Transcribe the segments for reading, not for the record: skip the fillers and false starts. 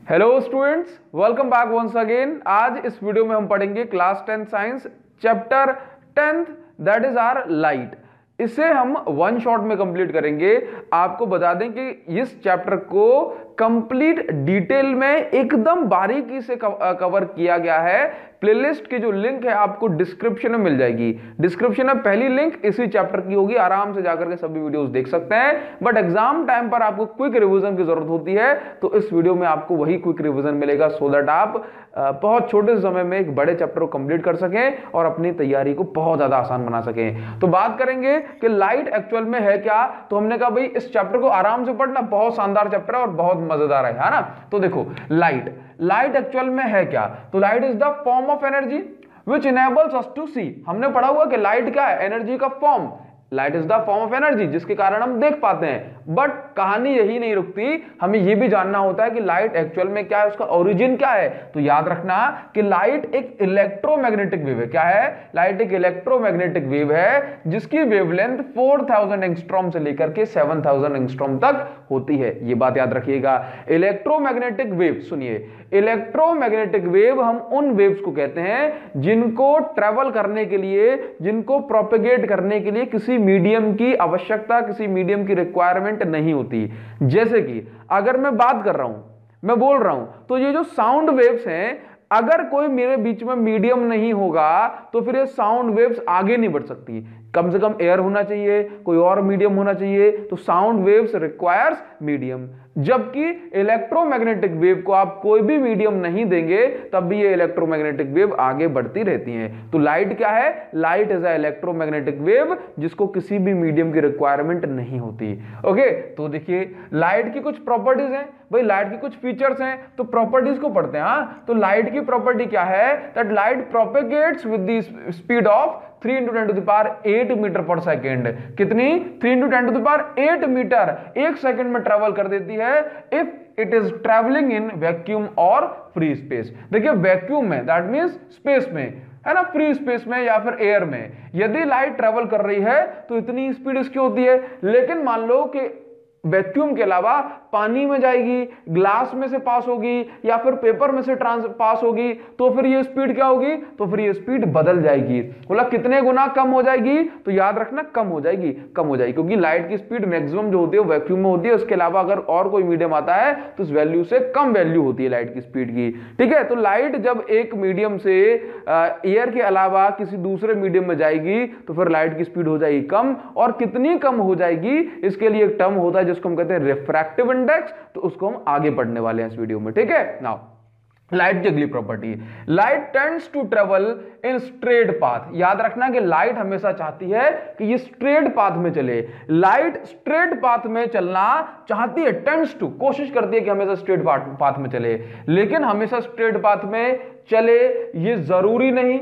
Hello students, welcome back once again. आज इस video में हम पढ़ेंगे class 10 science chapter 10th that is our light. इसे हम वन शॉट में कंप्लीट करेंगे। आपको बता दें कि इस चैप्टर को कंप्लीट डिटेल में एकदम बारीकी से कवर किया गया है। प्लेलिस्ट की जो लिंक है आपको डिस्क्रिप्शन में मिल जाएगी। डिस्क्रिप्शन में पहली लिंक इसी चैप्टर की होगी, आराम से जाकर के सभी वीडियोस देख सकते हैं। बट एग्जाम टाइम पर आपको क्विक रिवीजन की जरूरत होती है, तो इस वीडियो में आपको वही क्विक रिवीजन मिलेगा, सो दैट आप बहुत छोटे समय में एक बड़े चैप्टर को कंप्लीट कर सकें और अपनी तैयारी को बहुत ज्यादा आसान बना सकें। तो बात करेंगे कि लाइट एक्चुअल में है क्या। तो हमने कहा भाई इस चैप्टर को आराम से पढ़ना, बहुत शानदार चैप्टर है और बहुत मजेदार है ना। तो देखो लाइट एक्चुअल में है क्या। तो light is the form of energy which enables us to see. हमने पढ़ा हुआ कि लाइट क्या है, एनर्जी का form. Light is the form of energy जिसके कारण हम देख पाते हैं। बट कहानी यही नहीं रुकती, हमें यह भी जानना होता है कि लाइट एक्चुअल में क्या है, उसका ओरिजिन क्या है। तो याद रखना कि लाइट एक इलेक्ट्रोमैग्नेटिक वेव है। क्या है? लाइट एक इलेक्ट्रोमैग्नेटिक वेव है जिसकी वेवलेंथ 4000 एंगस्ट्रॉम से लेकर के 7000 एंगस्ट्रॉम तक होती है। यह बात याद रखिएगा। इलेक्ट्रोमैग्नेटिक वेव, सुनिए, इलेक्ट्रोमैग्नेटिक वेव हम उन वेव्स को कहते हैं जिनको ट्रेवल करने के लिए, जिनको प्रोपेगेट करने के लिए किसी मीडियम की आवश्यकता, किसी मीडियम की रिक्वायरमेंट नहीं होती। जैसे कि अगर मैं बात कर रहा हूं, मैं बोल रहा हूं, तो ये जो साउंड वेव्स हैं, अगर कोई मेरे बीच में मीडियम नहीं होगा तो फिर ये साउंड वेव्स आगे नहीं बढ़ सकती। कम से कम एयर होना चाहिए, कोई और मीडियम होना चाहिए। तो साउंड वेव्स रिक्वायर्स मीडियम। जबकि इलेक्ट्रोमैग्नेटिक वेव को आप कोई भी मीडियम नहीं देंगे तब भी ये इलेक्ट्रोमैग्नेटिक वेव आगे बढ़ती रहती हैं। तो लाइट क्या है? Light is a electromagnetic wave जिसको किसी भी मीडियम की रिक्वायरमेंट नहीं होती। ओके, तो देखिए लाइट की कुछ प्रॉपर्टीज हैं भाई, लाइट की कुछ फीचर्स हैं, तो प्रॉपर्टीज को पढ़ते हैं। हाँ, तो लाइट की प्रॉपर्टी क्या है? That light propagates with the speed of 3 × 10⁸ meter per second. कितनी? 3 × 10⁸ मीटर एक सेकंड में ट्रेवल कर देती है if it is travelling in vacuum और फ्री स्पेस। देखिए वैक्यूम में दैट मींस स्पेस में है ना, फ्री स्पेस में या फिर एयर में यदि लाइट ट्रेवल कर रही है तो इतनी स्पीड इसकी होती है। लेकिन मान लो कि वैक्यूम के अलावा पानी में जाएगी, ग्लास में से पास होगी या फिर पेपर में से पास होगी, तो फिर ये स्पीड क्या होगी? तो फिर ये स्पीड बदल जाएगी। बोला कितने गुना कम हो जाएगी? तो याद रखना कम हो जाएगी, क्योंकि लाइट की स्पीड मैक्सिमम जो होती है वैक्यूम में होती है। उसके अलावा अगर और कोई मीडियम आता है तो उस वैल्यू से कम वैल्यू होती है लाइट की स्पीड की। ठीक है, तो लाइट जब एक मीडियम से एयर के अलावा किसी दूसरे मीडियम में जाएगी तो फिर लाइट की स्पीड हो जाएगी कम। और कितनी कम हो जाएगी, इसके लिए एक टर्म होता है जिसको हम कहते हैं रिफ्रैक्टिव इंडेक्स। तो उसको हम आगे पढ़ने वाले हैं इस वीडियो में। ठीक है, नाउ लाइट की अगली property, light tends to travel in straight path. याद रखना कि लाइट हमेशा चाहती है कि ये स्ट्रेट पाथ में चले। लाइट स्ट्रेट पाथ में चलना चाहती है, टेंड्स टू, कोशिश करती है कि हमेशा स्ट्रेट पाथ में चले। लेकिन हमेशा स्ट्रेट पाथ में चले ये जरूरी नहीं,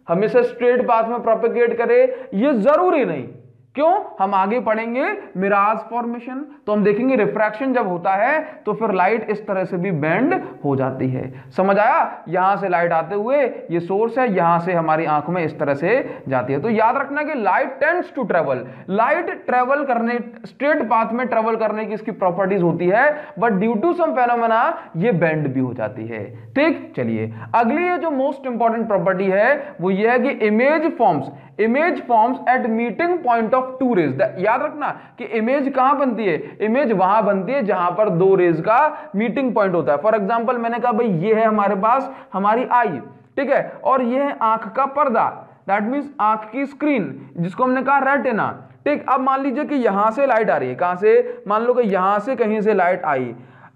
हमेशा स्ट्रेट पाथ में प्रोपेगेट करे ये जरूरी नहीं। क्यों? हम आगे पढ़ेंगे मिराज फॉर्मेशन, तो हम देखेंगे रिफ्रैक्शन जब होता है तो फिर लाइट इस तरह से भी बेंड हो जाती है। समझ आया? यहां से लाइट आते हुए ये सोर्स है, यहां से हमारी आंख में इस तरह से जाती है। तो याद रखना कि light tends to travel, light travel करने, स्ट्रेट पाथ में ट्रेवल करने की इसकी प्रॉपर्टीज होती है, but due to some phenomena ये बेंड भी हो जाती है। ठीक, चलिए अगली ये जो मोस्ट इंपॉर्टेंट प्रॉपर्टी है वो ये है कि image forms at meeting point of two rays. याद रखना कि इमेज कहां बनती है? इमेज वहां बनती है जहां पर दो रेज का मीटिंग पॉइंट होता है। फॉर एग्जांपल मैंने कहा भाई ये है हमारे पास हमारी आई, ठीक है, और ये है आंख का पर्दा, दैट मींस आंख की स्क्रीन जिसको हमने कहा रेटिना। ठीक, अब मान लीजिए कि यहां से लाइट आ रही है, कहां से? मान लो कि यहां से कहीं से लाइट आई।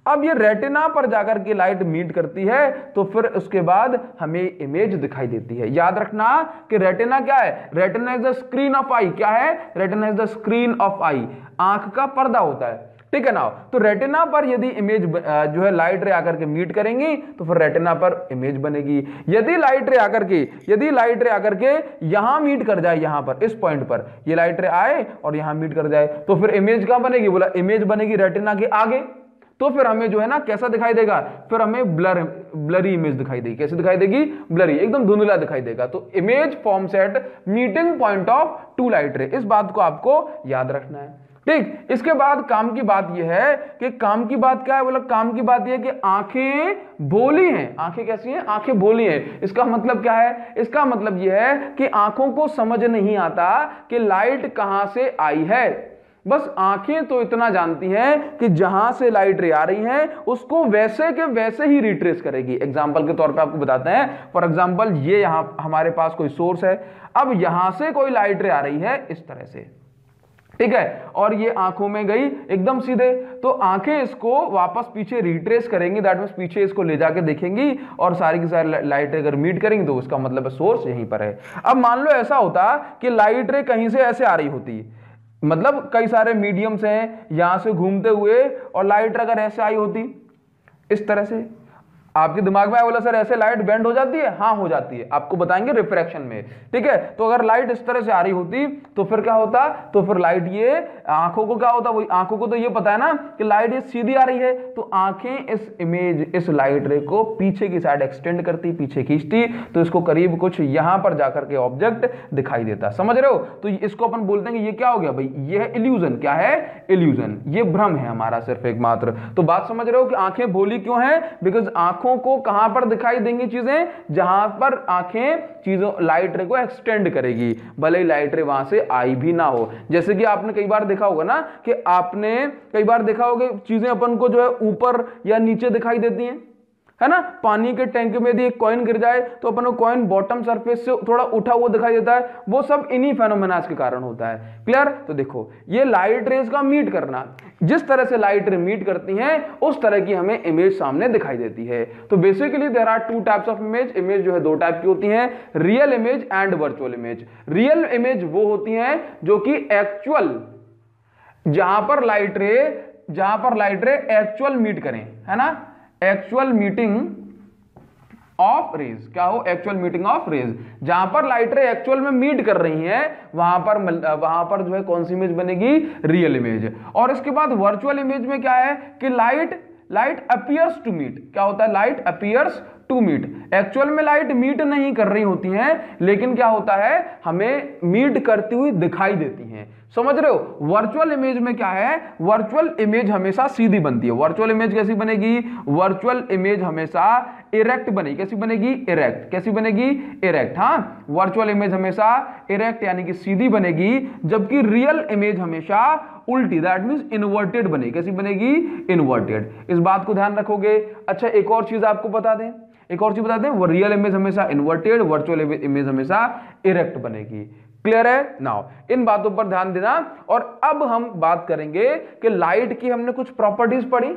अब ये रेटिना पर जाकर के लाइट मीट करती है तो फिर उसके बाद हमें इमेज दिखाई देती है। याद रखना कि रेटिना क्या है? Retina is the screen of eye. क्या है? Retina is the screen of eye, आंख का पर्दा होता है। ठीक है ना, तो रेटिना पर यदि इमेज जो है लाइट रे आकर के मीट करेंगी तो फिर रेटिना पर इमेज बनेगी। यदि लाइट रे आकर के यहां मीट कर जाए, यहां पर इस पॉइंट पर ये लाइट रे आए और यहां मीट कर जाए तो फिर इमेज कहां बनेगी? बोला इमेज बनेगी रेटिना के आगे। तो फिर हमें जो है ना कैसा दिखाई देगा? फिर हमें ब्लरी इमेज दिखाई देगी। कैसे दिखाई देगी? ब्लरी, एकदम धुंधला दिखाई देगा। तो image forms at meeting point of two light ray, इस बात को आपको याद रखना है। ठीक। इसके बाद काम की बात यह है कि काम की बात क्या है, बोला काम की बात यह है कि आंखें भोली हैं। आंखें कैसी हैं? आंखें भोली हैं। इसका मतलब क्या है? इसका मतलब यह है कि आंखों को समझ नहीं आता कि लाइट कहां से आई है। बस आंखें तो इतना जानती हैं कि जहां से लाइट रे आ रही है उसको वैसे के वैसे ही रिट्रेस करेगी। एग्जांपल के तौर पे आपको बताते हैं। फॉर एग्जांपल ये यहां हमारे पास कोई सोर्स है, अब यहां से कोई लाइट रे आ रही है इस तरह से, ठीक है, और ये आंखों में गई एकदम सीधे, तो आंखें इसको वापस पीछे रिट्रेस करेंगी, दैट मींस पीछे इसको ले जाके देखेंगी और सारी की सारी लाइट रे अगर मीट करेंगी तो उसका मतलब है सोर्स यहीं पर है। अब मान लो ऐसा होता कि लाइट रे कहीं से ऐसे आ रही होती, मतलब कई सारे मीडियम्स हैं यहां से घूमते हुए, और लाइट अगर ऐसे आई होती इस तरह से, आपके दिमाग में आया बोला सर ऐसे लाइट बेंड हो जाती है? हाँ हो जाती है, आपको बताएंगे रिफ्रैक्शन में, ठीक है। तो अगर लाइट इस तरह से आ रही होती तो फिर क्या होता, तो फिर लाइट ये आंखों को क्या होता, वही आंखों को तो ये पता है ना कि लाइट ये सीधी आ रही है, तो आंखें इस इमेज इस लाइट रे को पीछे की साइड एक्सटेंड करती, पीछे खींचती, तो इसको करीब कुछ यहां पर जाकर के ऑब्जेक्ट दिखाई देता। समझ रहे हो? तो इसको अपन बोलते हैं कि ये क्या हो गया भाई, ये है इल्यूजन। क्या है? इल्यूजन। ये भ्रम है हमारा सिर्फ एकमात्र। तो बात समझ रहे हो कि आंखें भोली क्यों है? बिकॉज आंखों को कहां पर दिखाई देंगी चीजें? जहां पर आंखें चीजों लाइट रे को एक्सटेंड करेगी, भले ही लाइट रे वहां से आई भी ना हो। जैसे कि आपने कई बार देखा होगा ना कि आपने कई बार देखा होगा चीजें अपन को जो है ऊपर या नीचे दिखाई देती हैं, है ना। पानी के टैंक में यदि एक कॉइन गिर जाए तो अपन को कॉइन बॉटम सरफेस से थोड़ा उठा हुआ दिखाई देता है, वो सब इन्हीं फेनोमेना के कारण होता है। क्लियर? तो देखो ये लाइट रेज का मीट करना, जिस तरह से लाइट रे मीट करती हैं उस तरह की हमें इमेज सामने दिखाई देती है। तो basically there are two types of image. Image जो है दो टाइप की होती हैं, real image and virtual image. Real image वो होती हैं जो कि एक्चुअल, जहां पर लाइट रे एक्चुअल मीट करें, है ना, एक्चुअल मीटिंग ऑफ रेज। क्या हो? एक्चुअल मीटिंग ऑफ रेज, जहां पर लाइट रे एक्चुअल में मीट कर रही हैं वहां पर जो है कौन सी इमेज बनेगी? Real image. और इसके बाद वर्चुअल इमेज में क्या है कि लाइट अपीयर्स टू मीट। क्या होता है? Light appears to meet. Actual में लाइट मीट नहीं कर रही होती हैं, लेकिन क्या होता है, हमें मीट करती हुई दिखाई देती हैं। समझ रहे हो? वर्चुअल इमेज में क्या है, वर्चुअल इमेज हमेशा सीधी बनती है। वर्चुअल इमेज कैसी बनेगी? वर्चुअल इमेज हमेशा इरेक्ट बनेगी। कैसी बनेगी? इरेक्ट। कैसी बनेगी? इरेक्ट। हाँ, वर्चुअल इमेज हमेशा इरेक्ट यानी कि सीधी बनेगी, जबकि रियल इमेज हमेशा उल्टी, दैट मींस इन्वर्टेड बनेगी। कैसी बनेगी? इन्वर्टेड। इस बात को ध्यान रखोगे। अच्छा, एक और चीज आपको बता दें, वो रियल इमेज हमेशा इन्वर्टेड, वर्चुअल इमेज हमेशा इरेक्ट बनेगी। क्लियर है? नाउ इन बातों पर ध्यान देना। और अब हम बात करेंगे कि लाइट की हमने कुछ प्रॉपर्टीज पढ़ी।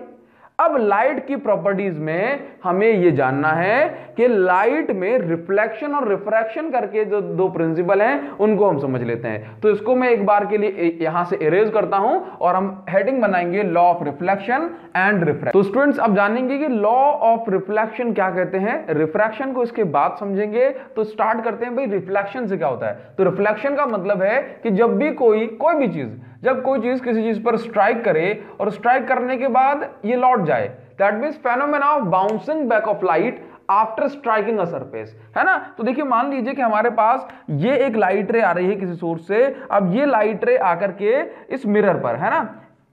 अब लाइट की प्रॉपर्टीज में हमें यह जानना है कि लाइट में रिफ्लेक्शन और रिफ्रैक्शन करके जो दो प्रिंसिपल हैं उनको हम समझ लेते हैं। तो इसको मैं एक बार के लिए यहां से इरेज करता हूं और हम हेडिंग बनाएंगे law of reflection and refraction. तो स्टूडेंट्स अब जानेंगे कि लॉ ऑफ रिफ्लेक्शन क्या कहते हैं, रिफ्रैक्शन को इसके बाद समझेंगे। तो स्टार्ट करते हैं भाई, रिफ्लेक्शन से क्या होता है। तो रिफ्लेक्शन का मतलब है कि जब भी कोई भी चीज, जब कोई चीज किसी चीज पर स्ट्राइक करे और स्ट्राइक करने के बाद ये लौट जाए, that means phenomena of bouncing back of light after striking a surface, है ना। तो देखिए मान लीजिए कि हमारे पास ये एक लाइट रे आ रही है किसी सोर्स से। अब ये लाइट रे आकर के इस मिरर पर, है ना,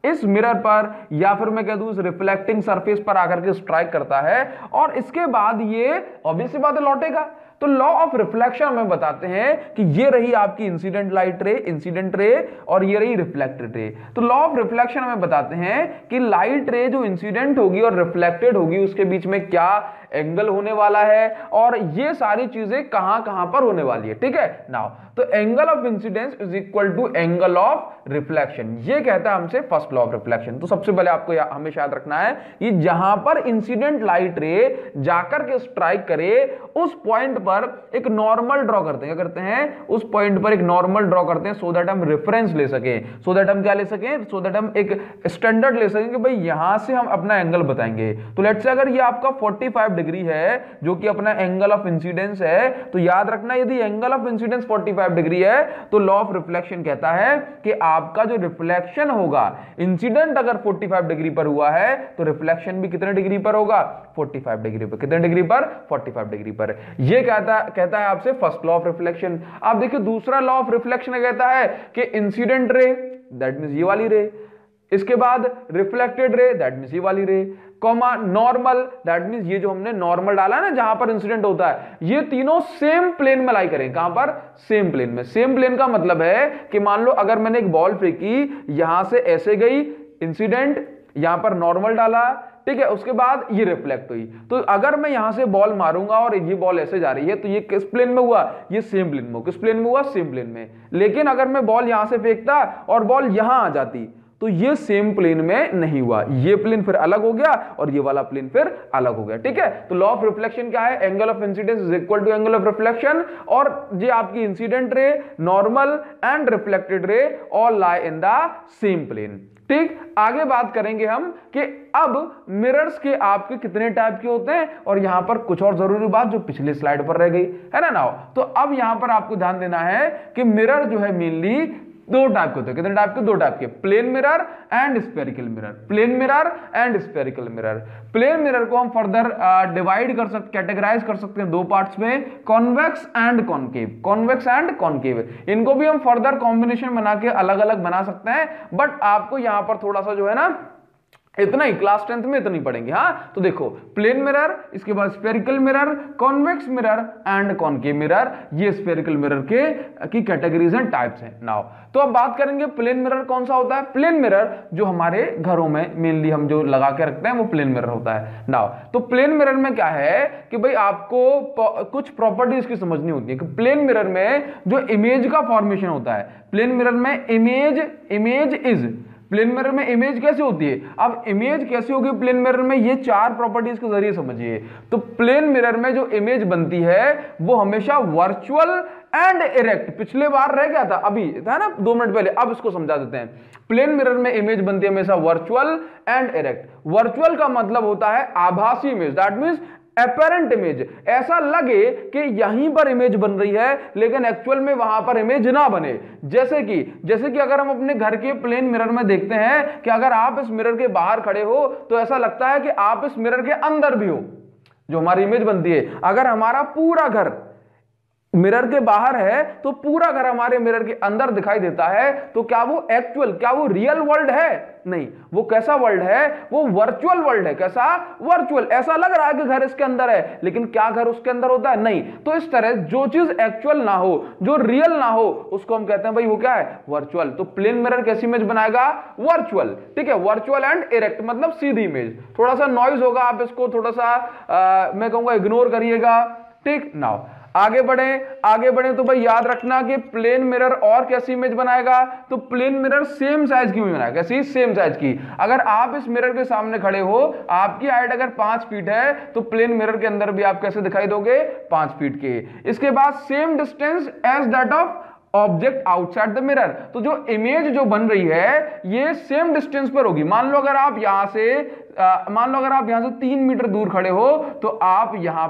इस मिरर पर या फिर मैं कह दूं इस रिफ्लेक्टिंग सरफेस पर आकर के स्ट्राइक करता है, और इसके बाद ये ऑब्वियस सी बात है लौटेगा। तो लॉ ऑफ रिफ्लेक्शन हमें बताते हैं कि ये रही आपकी इंसिडेंट लाइट रे, इंसिडेंट रे, और ये रही रिफ्लेक्टेड रे। तो लॉ ऑफ रिफ्लेक्शन हमें बताते हैं कि लाइट रे जो इंसिडेंट होगी और रिफ्लेक्टेड होगी उसके बीच में क्या एंगल होने वाला है, और ये सारी चीजें कहां कहां पर होने वाली है। ठीक है, नाउ तो angle of incidence is equal to angle of reflection, ये कहता है हमसे फर्स्ट लॉ ऑफ रिफ्लेक्शन। तो सबसे पहले आपको हमेशा याद रखना है कि जहां पर इंसिडेंट लाइट रे जाकर के स्ट्राइक करे उस पॉइंट पर एक नॉर्मल ड्रॉ करते हैं। क्या करते हैं? उस पॉइंट पर एक नॉर्मल ड्रॉ करते हैं, सो दैट हम रेफरेंस ले सकें, सो दैट हम क्या ले सकें, सो दैट हम एक स्टैंडर्ड ले सकें कि भाई यहां से हम अपना एंगल बताएंगे। तो लेट्स से अगर ये आपका 45 डिग्री है जो कि अपना एंगल ऑफ इंसिडेंस है, तो याद रखना यदि एंगल ऑफ इंसिडेंस 45 डिग्री है तो लॉ ऑफ रिफ्लेक्शन कहता है कि आपका जो रिफ्लेक्शन होगा, इंसिडेंट अगर 45 डिग्री पर हुआ है तो रिफ्लेक्शन भी कितने डिग्री पर होगा? 45 डिग्री पर। कितने डिग्री पर? 45 डिग्री पर। यह कहता है आपसे फर्स्ट लॉ ऑफ रिफ्लेक्शन। आप देखिए दूसरा लॉ ऑफ रिफ्लेक्शन कहता है कि इंसिडेंट रे दैट मींस ये वाली रे, इसके बाद रिफ्लेक्टेड रे दैट मींस ये वाली रे, कॉमा नॉर्मल दैट मींस ये जो हमने नॉर्मल डाला है ना जहां पर इंसिडेंट होता है, ये तीनों सेम प्लेन में लाई करें। कहां पर? सेम प्लेन में। सेम प्लेन का मतलब है कि मान लो अगर मैंने एक बॉल फेंकी, यहां से ऐसे गई, इंसिडेंट यहां पर नॉर्मल डाला, ठीक है, उसके बाद ये रिफ्लेक्ट हुई, तो अगर मैं यहां से बॉल मारूंगा और ये बॉल ऐसे जा रही है तो ये किस प्लेन में हुआ? ये सेम प्लेन में। किस प्लेन में हुआ? सेम प्लेन में। लेकिन अगर मैं बॉल यहां से फेंकता और बॉल यहां आ जाती तो ये सेम प्लेन में नहीं हुआ, ये प्लेन फिर अलग हो गया और ये वाला प्लेन फिर अलग हो गया, ठीक है। तो लॉ ऑफ रिफ्लेक्शन क्या है? Angle of incidence is equal to angle of reflection, और ये आपकी incident ray, normal and reflected ray all lie in the same plane. ठीक, आगे बात करेंगे हम कि अब मिरर्स के आपके कितने टाइप के होते हैं, और यहां पर कुछ और जरूरी बात जो पिछली स्लाइड पर रह गई है ना। नाउ तो अब यहां पर आपको ध्यान देना है कि मिरर जो है मेनली दो टाइप के होते हैं। कितने टाइप के? दो टाइप के, plane mirror and spherical mirror. Plane mirror and spherical mirror. Plane mirror को हम फर्दर डिवाइड कर सकते, कैटेगराइज कर सकते हैं दो पार्ट्स में, convex and concave. Convex and concave, इनको भी हम फर्दर कॉम्बिनेशन बना के अलग अलग बना सकते हैं, बट आपको यहां पर थोड़ा सा जो है ना इतना ही, क्लास 10th में इतनी पढ़ेंगे। हाँ, तो देखो प्लेन मिरर, इसके बाद spherical mirror, convex mirror and concave mirror, ये स्फेरिकल मिरर के की कैटेगरीज एंड टाइप्स हैं। नाउ तो अब बात करेंगे प्लेन मिरर कौन सा होता है। प्लेन मिरर जो हमारे घरों में मेनली हम जो लगा के रखते हैं वो प्लेन मिरर होता है। नाउ तो प्लेन मिरर में क्या है कि भाई आपको कुछ प्रॉपर्टीज की समझनी होती है कि प्लेन मिरर में जो इमेज का फॉर्मेशन होता है, प्लेन मिरर में इमेज प्लेन मिरर में इमेज कैसे होती है? अब इमेज कैसे होगी प्लेन मिरर में, ये चार प्रॉपर्टीज के जरिए समझिए। तो प्लेन मिरर में जो इमेज बनती है वो हमेशा वर्चुअल एंड इरेक्ट, पिछले बार रह गया था, अभी था ना 2 मिनट पहले, अब इसको समझा देते हैं। प्लेन मिरर में इमेज बनती है हमेशा वर्चुअल एंड इरेक्ट। वर्चुअल का मतलब होता है आभासी image, that means apparent image, ऐसा लगे कि यहीं पर इमेज बन रही है लेकिन एक्चुअल में वहां पर इमेज ना बने। जैसे कि अगर हम अपने घर के प्लेन मिरर में देखते हैं कि अगर आप इस मिरर के बाहर खड़े हो तो ऐसा लगता है कि आप इस मिरर के अंदर भी हो, जो हमारी इमेज बनती है। अगर हमारा पूरा घर मिरर के बाहर है तो पूरा घर हमारे मिरर के अंदर दिखाई देता है, तो क्या वो एक्चुअल, क्या वो रियल वर्ल्ड है? नहीं, वो कैसा वर्ल्ड है? वो वर्चुअल वर्ल्ड है। कैसा? वर्चुअल। ऐसा लग रहा है कि घर इसके अंदर है लेकिन क्या घर उसके अंदर होता है? नहीं। तो इस तरह जो चीज एक्चुअल ना हो, जो रियल ना हो, उसको हम कहते हैं भाई वो क्या है? वर्चुअल। तो प्लेन मिरर कैसी इमेज बनाएगा? वर्चुअल, ठीक है। वर्चुअल एंड इरेक्ट मतलब सीधी इमेज। थोड़ा सा नॉइज होगा, आप इसको थोड़ा सा मैं कहूंगा इग्नोर करिएगा, ठीक। नाउ आगे बढ़े तो भाई याद रखना कि प्लेन मिरर और कैसी इमेज बनाएगा? तो प्लेन मिरर सेम साइज की इमेज बनाएगा। कैसी? सेम साइज की। अगर आप इस मिरर के सामने खड़े हो, आपकी हाइट अगर 5 फीट है तो प्लेन मिरर के अंदर भी आप कैसे दिखाई दोगे? 5 फीट के। इसके बाद same distance as that of object outside the mirror, तो जो इमेज जो बन रही है ये सेम डिस्टेंस पर होगी। मान लो अगर आप यहां से 3 मीटर दूर खड़े हो तो आप यहां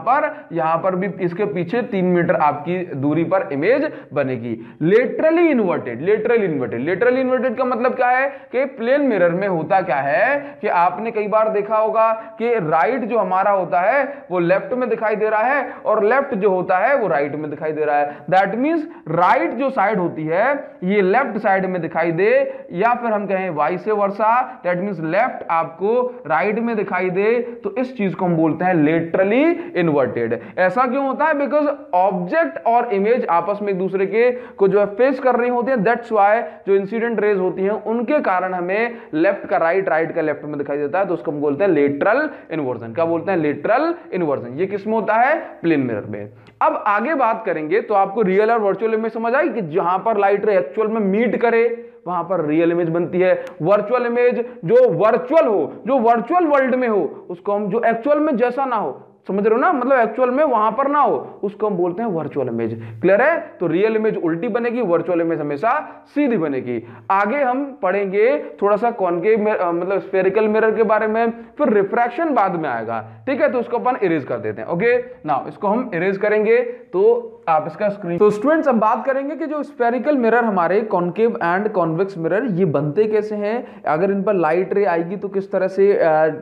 पर भी इसके पीछे 3 मीटर आपकी दूरी पर इमेज बनेगी। लेटरली इन्वर्टेड का मतलब क्या है कि प्लेन मिरर में होता क्या है कि आपने कई बार देखा होगा कि राइट जो हमारा होता है वो लेफ्ट में दिखाई दे रहा है और लेफ्ट जो होता है वो राइट में दिखाई दे रहा है। दैट मींस राइट जो साइड होती है ये लेफ्ट साइड में दिखाई दे, या फिर हम कहें vice versa, that means left आपको राइट में दिखाई दे, तो इस चीज को हम बोलते हैं लेटरली इन्वर्टेड। ऐसा क्यों होता है? बिकॉज ऑब्जेक्ट और इमेज आपस में एक दूसरे के को जो है फेस कर रही होती है, दैट्स व्हाई जो इंसिडेंट रेज होती हैं उनके कारण हमें लेफ्ट का राइट, राइट का लेफ्ट में दिखाई देता है, तो उसको हम बोलते हैं लेटरल इन्वर्जन। क्या बोलते हैं? Lateral inversion. ये किस में होता है? प्लेन मिरर में। अब आगे बात करेंगे तो आपको रियल और वर्चुअल इमेज समझ आई कि जहां पर लाइट रे एक्चुअल में मीट करे वहां पर रियल इमेज बनती है। वर्चुअल इमेज जो वर्चुअल हो, जो वर्चुअल वर्ल्ड में हो, उसको हम जो एक्चुअल में जैसा ना हो, समझ रहे हो ना, मतलब एक्चुअल में वहां पर ना हो, उसको हम बोलते हैं वर्चुअल इमेज। क्लियर है? तो रियल इमेज उल्टी बनेगी, वर्चुअल इमेज हमेशा सीधी बनेगी। आगे हम पढ़ेंगे थोड़ा सा कॉनकेव मतलब स्फेरिकल मिरर के बारे में, फिर रिफ्रैक्शन बाद में आएगा, ठीक है। तो उसको अपन इरेज कर देते हैं। ओके, नाउ इसको हम इरेज करेंगे तो आप इसका स्क्रीन। तो स्टूडेंट्स अब बात करेंगे कि जो स्फेरिकल मिरर हमारे कॉनकेव एंड कॉन्वेक्स मिरर ये बनते कैसे हैं, अगर इन पर लाइट रे आएगी तो किस तरह से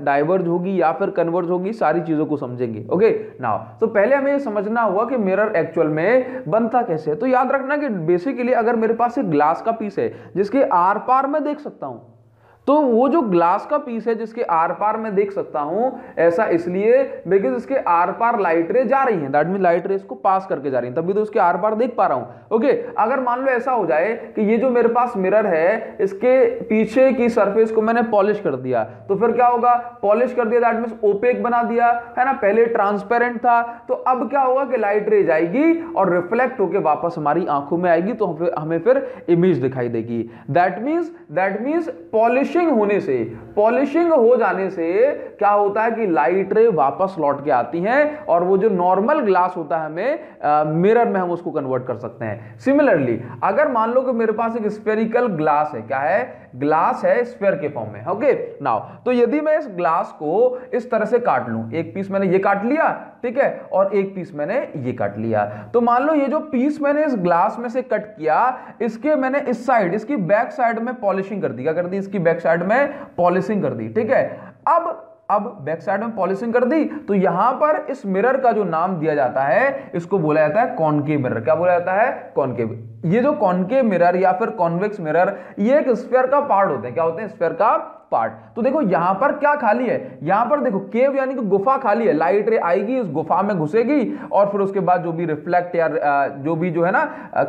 डाइवर्ज होगी या फिर कन्वर्ज होगी, सारी चीजों को समझेंगे। समझेंगे। ओके नाउ, तो पहले हमें ये समझना होगा कि मिरर एक्चुअल में बनता कैसे है। तो याद रखना कि बेसिकली अगर मेरे पास एक ग्लास का पीस है जिसके आर पार मैं देख सकता हूं, तो वो जो ग्लास का पीस है जिसके आर पार मैं देख सकता हूं, ऐसा इसलिए बिकॉज इसके आर पार लाइट रे जा रही हैं, दैट मीन लाइट रेस को पास करके जा रही हैं, तभी तो उसके आर पार देख पा रहा हूं। ओके, अगर मान लो ऐसा हो जाए कि ये जो मेरे पास मिरर है इसके पीछे की सरफेस को मैंने पॉलिश कर दिया, तो फिर क्या होगा, पॉलिश कर दिया दैट मीन ओपेक बना दिया है ना, पहले ट्रांसपेरेंट था, तो अब क्या होगा कि लाइट रे जाएगी और रिफ्लेक्ट होकर वापस हमारी आंखों में आएगी, तो हमें फिर इमेज दिखाई देगी। दैट मींस पॉलिशिंग हो जाने से क्या होता है कि लाइट रे वापस लौट के आती हैं और वो जो नॉर्मल ग्लास होता है हमें मिरर में हम उसको कन्वर्ट कर सकते हैं। सिमिलरली अगर मान लो कि मेरे पास एक स्फेरिकल ग्लास है, क्या है, ग्लास है स्फेयर के फॉर्म में। ओके नाउ, तो यदि मैं इस ग्लास को इस तरह से काट लूं, एक पीस मैंने ये काट लिया, ठीक है, और एक पीस मैंने ये काट लिया, तो मान लो ये जो पीस मैंने इस ग्लास में से कट किया, इसके मैंने इस साइड, इसकी बैक साइड में पॉलिशिंग कर दी, क्या कर दी, इसकी बैक साइड में पॉलिशिंग कर दी, ठीक है। अब बैक साइड में पॉलिशिंग कर दी, तो यहां पर इस मिरर का जो नाम दिया जाता है इसको बोला जाता है कॉनकेव मिरर। क्या बोला जाता है, कॉनकेव। ये जो कॉनकेव मिरर या फिर कॉन्वेक्स मिरर, ये एक स्फीयर का पार्ट होते हैं। क्या होते हैं, स्फीयर का पार्ट। तो देखो यहां पर क्या खाली है, यहां पर देखो केव यानी कि गुफा खाली है, लाइट रे आएगी इस गुफा में घुसेगी और फिर उसके बाद जो भी रिफ्लेक्ट या जो भी जो है ना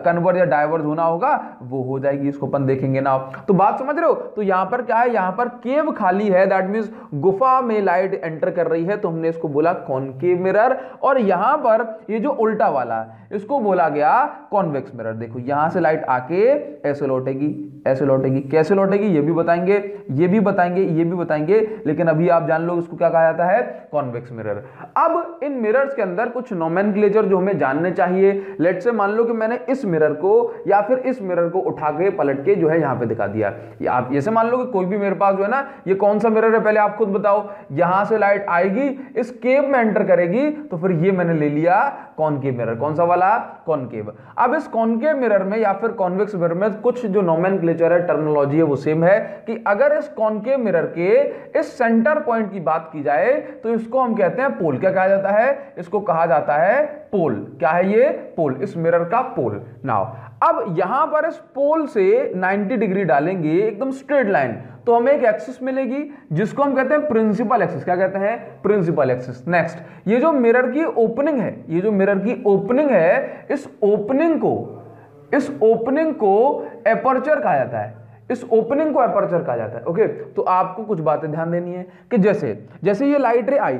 कन्वर्ज या डाइवर्ज होना होगा वो हो जाएगी, इसको अपन देखेंगे ना। तो बात समझ रहे हो, तो यहां पर क्या है, यहां पर केव खाली है, दैट मींस गुफा में लाइट एंटर कर रही है, तो हमने इसको बोला कॉनकेव मिरर। और यहां पर ये जो उल्टा वाला इसको बोला गया कॉन्वेक्स मिरर। देखो यहां से लाइट आके ऐसे लौटेगी, ऐसे लौटेगी, कैसे लौटेगी ये भी बताएंगे, ये भी बताएंगे, ये भी बताएंगे, लेकिन अभी आप जान लो इसको क्या कहा जाता है, कॉन्वेक्स मिरर। अब इन मिरर्स के अंदर कुछ नोमेनक्लेचर जो हमें जानने चाहिए। लेट्स से मान लो कि मैंने इस मिरर को या फिर इस मिरर को उठा के पलट के जो है यहां पे दिखा दिया, या आप ऐसे मान लो कि कोई भी मेरे पास जो है ना, ये कौन सा मिरर है पहले आप खुद बताओ, यहां से लाइट आएगी इस केव में एंटर करेगी, तो फिर ये मैंने ले लिया कॉनकेव मिरर। कौन सा वाला, कॉनकेव। अब इस कॉनकेव मिरर में या फिर कॉन्वेक्स मिरर में कुछ जो नोमेनक्लेचर है, टर्मिनोलॉजी है, वो सेम है कि अगर इस कॉनकेव मिरर के इस सेंटर पॉइंट की बात की जाए तो इसको हम कहते हैं पोल। क्या कहा जाता है, इसको कहा जाता है पोल। क्या है ये, पोल, इस मिरर का पोल। नाउ अब यहां पर इस पोल से 90 डिग्री डालेंगे एकदम स्ट्रेट लाइन, तो हमें एक एक्सिस मिलेगी जिसको हम कहते हैं प्रिंसिपल एक्सिस। क्या कहते हैं, प्रिंसिपल एक्सिस। नेक्स्ट, ये जो मिरर की ओपनिंग है, ये जो मिरर की ओपनिंग है, इस ओपनिंग को एपर्चर कहा जाता है, इस ओपनिंग को एपर्चर कहा जाता है। ओके, तो आपको कुछ बातें ध्यान देनी है कि जैसे ये लाइट रे आई,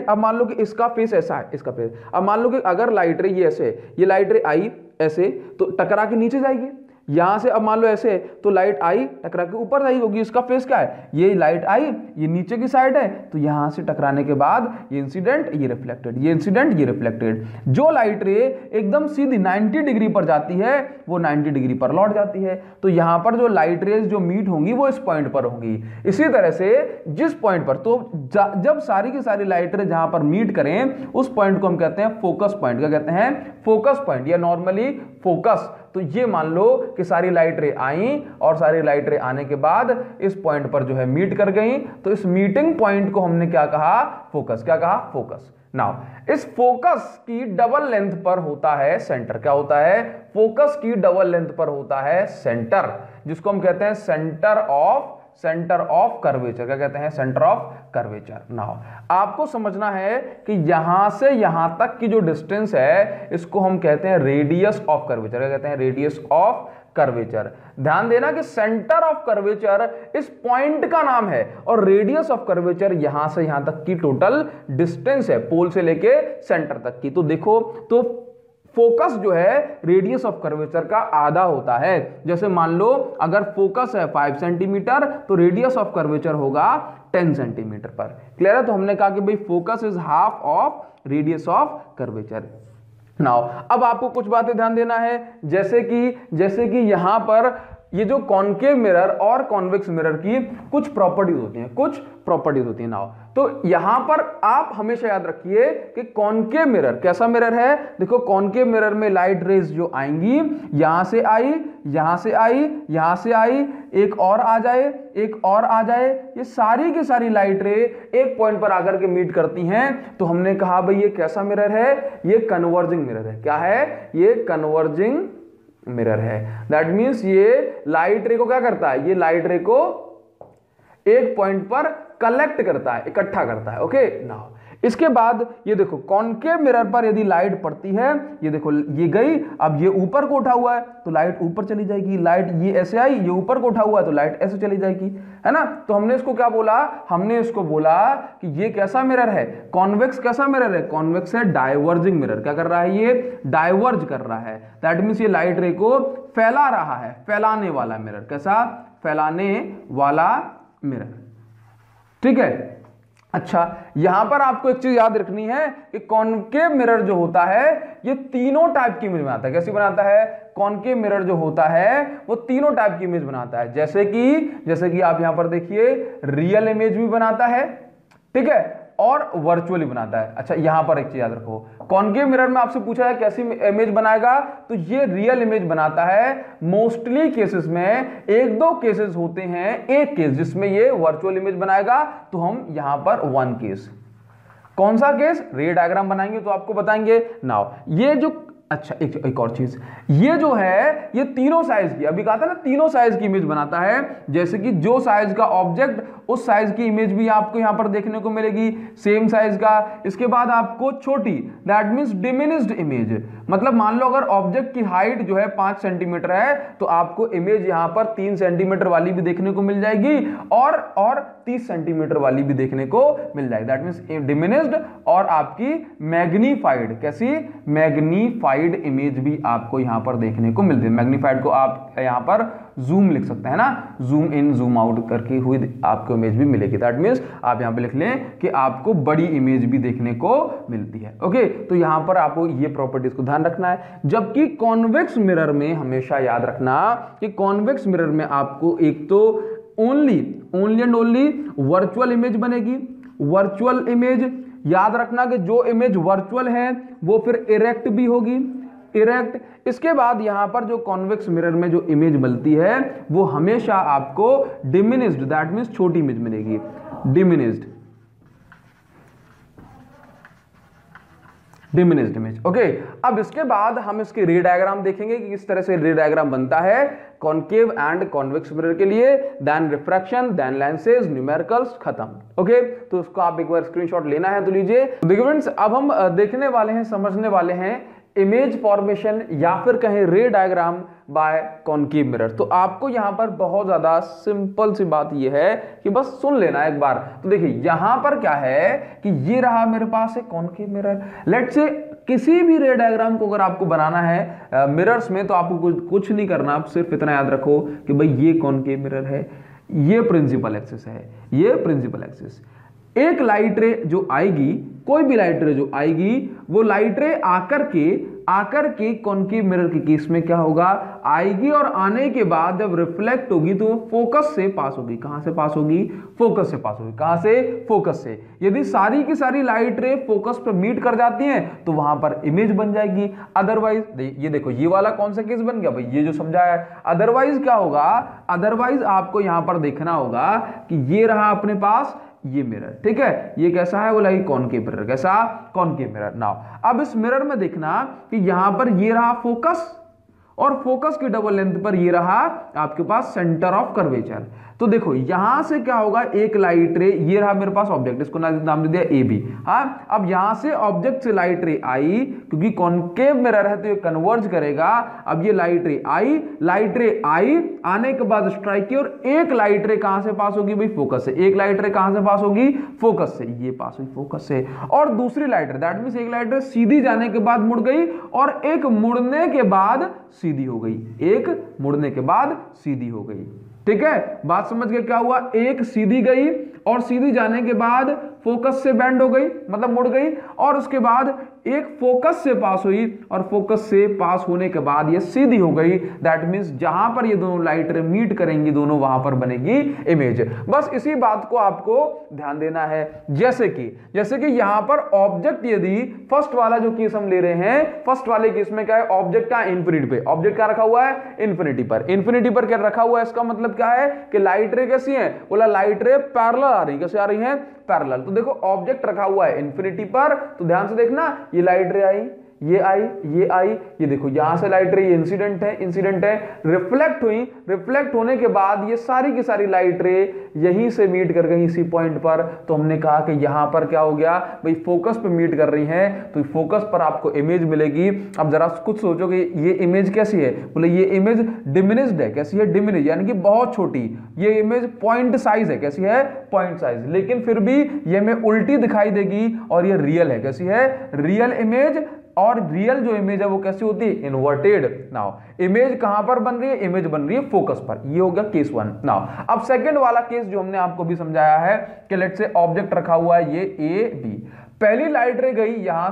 अब मान लो कि इसका फेस ऐसा है, इसका फेस, अब मान लो कि अगर लाइट रे ये ऐसे है, ये लाइट रे आई ऐसे, तो टकरा के नीचे जाएगी। यहां से अब मान लो ऐसे, तो लाइट आई टकरा के ऊपर जाएगी, क्योंकि इसका फेस क्या है, ये लाइट आई, ये नीचे की साइड है, तो यहां से टकराने के बाद ये इंसिडेंट, ये रिफ्लेक्टेड, ये इंसिडेंट, ये रिफ्लेक्टेड। जो लाइट रे एकदम सीधी 90 डिग्री पर जाती है वो 90 डिग्री पर लौट जाती है। तो यहां पर जो लाइट रेज जो मीट होंगी वो इस पॉइंट पर होंगी। इसी तरह से जिस पॉइंट पर, तो जब सारी की सारी लाइट रे जहां पर मीट करें उस पॉइंट को हम कहते हैं फोकस पॉइंट। क्या कहते हैं, फोकस पॉइंट या नॉर्मली फोकस। तो ये मान लो कि सारी लाइट रे आई और सारी लाइट रे आने के बाद इस पॉइंट पर जो है मीट कर गई, तो इस मीटिंग पॉइंट को हमने क्या कहा, फोकस। क्या कहा, फोकस। नाउ इस फोकस की डबल लेंथ पर होता है सेंटर। क्या होता है, फोकस की डबल लेंथ पर होता है सेंटर, जिसको हम कहते हैं सेंटर ऑफ कर्वेचर। क्या कहते हैं, सेंटर ऑफ कर्वेचर। नाउ आपको समझना है कि यहां से यहां तक की जो डिस्टेंस है इसको हम कहते हैं रेडियस ऑफ कर्वेचर। क्या कहते हैं, रेडियस ऑफ कर्वेचर। ध्यान देना कि सेंटर ऑफ कर्वेचर इस पॉइंट का नाम है और रेडियस ऑफ कर्वेचर यहां से यहां तक की टोटल डिस्टेंस है, पोल से लेके सेंटर तक की। तो देखो, तो फोकस जो है रेडियस ऑफ कर्वेचर का आधा होता है। जैसे मान लो अगर फोकस है 5 सेंटीमीटर तो रेडियस ऑफ कर्वेचर होगा 10 सेंटीमीटर पर। क्लियर है, तो हमने कहा कि भाई focus is half of radius of curvature. Now अब आपको कुछ बातें ध्यान देना है, जैसे कि यहां पर ये जो कॉनकेव मिरर और कॉन्वेक्स मिरर की कुछ प्रॉपर्टीज होती हैं नाउ। तो यहां पर आप हमेशा याद रखिए कि कॉनकेव मिरर कैसा मिरर है। देखो कॉनकेव मिरर में लाइट रेज जो आएंगी, यहां से आई, यहां से आई, यहां से आई, एक और आ जाए, एक और आ जाए, ये सारी की सारी लाइट रे एक पॉइंट पर आकर के मीट करती हैं। तो हमने कहा भाई ये कैसा मिरर है, ये कन्वर्जिंग मिरर है। क्या है, ये कन्वर्जिंग मिरर है। दैट मींस ये लाइट रे को क्या करता है, ये लाइट रे को एक पॉइंट पर कलेक्ट करता है, इकट्ठा करता है। ओके नाउ इसके बाद ये देखो कॉनकेव मिरर पर यदि लाइट पड़ती है, ये देखो ये गई, अब ये ऊपर को उठा हुआ है तो लाइट ऊपर चली जाएगी, लाइट ये ऐसे आई, ये ऊपर को उठा हुआ है तो लाइट ऐसे चली जाएगी, है ना। तो हमने इसको क्या बोला, हमने इसको बोला कि ये कैसा मिरर है, कॉन्वेक्स कैसा मिरर है, कॉन्वेक्स है डाइवर्जिंग मिरर। क्या कर रहा है, ये डाइवर्ज कर रहा है। दैट मींस ये लाइट रे को फैला रहा है, फैलाने वाला मिरर। कैसा, फैलाने वाला मिरर। ठीक है। अच्छा यहां पर आपको एक चीज याद रखनी है कि कॉनकेव मिरर जो होता है ये तीनों टाइप की इमेज बनाता है। कैसी बनाता है, कॉनकेव मिरर जो होता है वो तीनों टाइप की इमेज बनाता है। जैसे कि आप यहां पर देखिए रियल इमेज भी बनाता है, ठीक है, और वर्चुअली बनाता है। अच्छा यहां पर एक चीज याद रखो, कॉनकेव मिरर में आपसे पूछा है कैसी इमेज बनाएगा, तो ये रियल इमेज बनाता है। मोस्टली केसेस में एक दो केसेस होते हैं, एक केस जिसमें ये वर्चुअल इमेज बनाएगा, तो हम यहां पर वन केस, कौन सा केस, रे डायग्राम बनाएंगे तो आपको बताएंगे। नाउ ये जो, अच्छा एक और चीज, ये जो है ये तीनों साइज की, अभी कहा था ना तीनों साइज की इमेज बनाता है। जैसे कि जो साइज का ऑब्जेक्ट उस साइज की इमेज भी आपको यहां पर देखने को मिलेगी, सेम साइज का। इसके बाद आपको छोटी, दैट मींस डिमिनिश्ड इमेज, मतलब मान लो अगर ऑब्जेक्ट की हाइट जो है 5 सेंटीमीटर है तो आपको इमेज यहां पर 3 सेंटीमीटर वाली भी देखने को मिल जाएगी और 30 सेंटीमीटर वाली भी देखने को मिल जाएगी। दैट मींस डिमिनिश्ड और आपकी मैग्नीफाइड, कैसी, मैग्नीफाइड इमेज भी आपको यहां पर देखने को मिलती है। मैग्नीफाइड को आप यहां पर जूम लिख सकते हैं ना, जूम इन जूम आउट करके हुई आपको इमेज भी मिलेगी। दैट मींस आप यहां पे लिख लें कि आपको बड़ी इमेज भी देखने को मिलती है। ओके तो यहां पर आपको ये प्रॉपर्टीज को ध्यान रखना है। जबकि कॉन्वेक्स मिरर में हमेशा याद रखना कि कॉन्वेक्स मिरर में आपको एक तो only and only virtual image बनेगी। वर्चुअल इमेज याद रखना कि जो इमेज वर्चुअल है वो फिर इरेक्ट भी होगी, इरेक्ट। इसके बाद यहां पर जो कॉन्वेक्स मिरर में जो इमेज मिलती है वो हमेशा आपको डिमिनिश्ड, दैट मींस छोटी इमेज मिलेगी, डिमिनिश्ड इमेज। ओके अब इसके बाद हम इसके रे डायग्राम देखेंगे कि किस तरह से रे डायग्राम बनता है कॉनकेव एंड कॉन्वेक्स मिरर के लिए, then refraction, then lenses, numericals, खत्म। ओके तो उसको आप एक बार स्क्रीनशॉट लेना है तो लीजिए। देखिए फ्रेंड्स अब हम देखने वाले हैं, समझने वाले हैं इमेज फॉर्मेशन या फिर कहें रे डायग्राम बाय कॉनकेव मिरर। तो आपको यहां पर बहुत ज्यादा सिंपल सी बात यह है कि बस सुन लेना एक बार। तो देखिए यहां पर क्या है कि ये रहा मेरे पास है कॉनकेव मिरर। लेट्स से किसी भी रे डायग्राम को अगर आपको बनाना है मिरर्स में तो आपको कुछ नहीं करना, आप सिर्फ इतना याद रखो कि भाई ये कॉनकेव मिरर है, ये प्रिंसिपल एक्सिस है, ये प्रिंसिपल एक्सिस। एक लाइट रे जो आएगी, कोई भी लाइट रे जो आएगी वो लाइट रे आकर के कॉनकेव मिरर के केस में क्या होगा, आएगी और आने के बाद जब रिफ्लेक्ट होगी तो फोकस से पास होगी। कहां से पास होगी, फोकस से पास होगी। कहां से, फोकस से। यदि सारी की सारी लाइट रे फोकस पर मीट कर जाती हैं तो वहां पर इमेज बन जाएगी। अदरवाइज ये देखो ये वाला कौन सा केस बन गया भाई, ये जो समझाया है। अदरवाइज क्या होगा, अदरवाइज आपको यहां पर देखना होगा कि ये रहा अपने पास ये मिरर, ठीक है, ये कैसा है, बोला कॉनकेव मिरर। कैसा, कॉनकेव मिरर। नाउ अब इस मिरर में देखना कि यहां पर ये रहा फोकस और फोकस की डबल लेंथ पर ये रहा आपके पास सेंटर ऑफ कर्वेचर। तो देखो यहां से क्या होगा, एक लाइट रे, ये रहा मेरे पास ऑब्जेक्ट, इसको नाम दे दिया ए बी। हाँ अब यहां से ऑब्जेक्ट से लाइट रे आई, क्योंकि कॉनकेव मिरर है तो ये कन्वर्ज करेगा। अब ये लाइट रे आई, आने के बाद स्ट्राइक की और एक लाइट रे कहां से पास होगी भाई, फोकस से। एक लाइट रे कहां से पास होगी, फोकस से, ये पास हुई फोकस से। और दूसरी लाइट रे, दैट मींस एक लाइट रे सीधी जाने के बाद मुड़ गई और एक मुड़ने के बाद सीधी हो गई, एक मुड़ने के बाद सीधी हो गई। ठीक है, बात समझ के क्या हुआ, एक सीधी गई और सीधी जाने के बाद फोकस से बेंड हो गई, मतलब मुड़ गई, और उसके बाद एक फोकस से पास हुई, और फोकस से पास होने के बाद ये सीधी हो गई। दैट मींस जहां पर ये दोनों लाइट रे मीट करेंगी दोनों, वहां पर बनेगी इमेज। बस इसी बात को आपको ध्यान देना है। जैसे कि यहां पर ऑब्जेक्ट, यदि फर्स्ट वाला जो केस हम ले रहे हैं, फर्स्ट वाले केस में क्या है, ऑब्जेक्ट का इन्फिनिटी पे, ऑब्जेक्ट क्या रखा हुआ है, इन्फिनिटी पर। इन्फिनिटी पर क्या रखा हुआ है, इसका मतलब क्या है कि लाइट रे कैसी है, बोला लाइट रे पैरेलल आ रही, कैसे आ रही है, पैरेलल। तो देखो ऑब्जेक्ट रखा हुआ है इन्फिनिटी पर, तो ध्यान से देखना, ये लाइट रे आई, ये आई, ये आई, ये देखो यहां से लाइट रे, ये इंसिडेंट है, रिफ्लेक्ट हुई, रिफ्लेक्ट होने के बाद ये सारी की सारी लाइट रे यहीं से मीट कर गई इसी पॉइंट पर। तो हमने कहा कि यहां पर क्या हो गया भाई, फोकस पे मीट कर रही हैं, तो फोकस पर आपको इमेज मिलेगी। अब जरा कुछ सोचो कि ये इमेज कैसी है, बोले ये इमेज डिमिनिश्ड है, कैसी है, डिमिनिश यानी कि बहुत छोटी। ये इमेज पॉइंट साइज है, कैसी है, पॉइंट साइज, लेकिन फिर भी ये हमें उल्टी दिखाई देगी, और ये रियल है, कैसी है, रियल इमेज। और रियल जो इमेज है वो कैसी होती है, इन्वर्टेड। नाउ इमेज कहां पर बन रही है, इमेज बन रही है फोकस पर। ये हो गया केस 1। नाउ अब सेकंड वाला केस जो हमने आपको भी समझाया है कि लेट्स से ऑब्जेक्ट रखा हुआ है ये ए बी, पहली लाइट रे गई यहां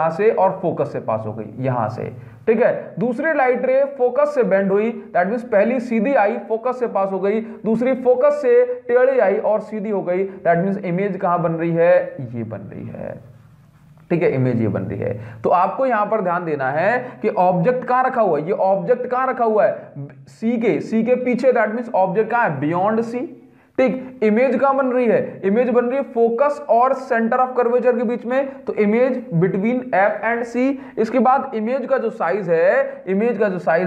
से और फोकस से पास हो गई यहां से, ठीक है। दूसरी लाइट रे फोकस से बेंड हुई, दैट मींस पहली सीधी आई, फोकस से पास हो गई, दूसरी फोकस से टेढ़ी आई और सीधी हो गई। दैट मींस इमेज कहां बन रही है, ये बन रही है, ठीक है, इमेज ये बन रही है। तो आपको यहां पर ध्यान देना है कि ऑब्जेक्ट कहां रखा हुआ है, ये ऑब्जेक्ट कहां रखा हुआ है, सी के पीछे। दैट मींस ऑब्जेक्ट कहां है, बियॉन्ड सी, ठीक। इमेज कहां बन रही है, इमेज बन रही है फोकस और सेंटर ऑफ कर्वेचर के बीच में, तो इमेज बिटवीन एफ एंड सी। इसके बाद इमेज का जो साइज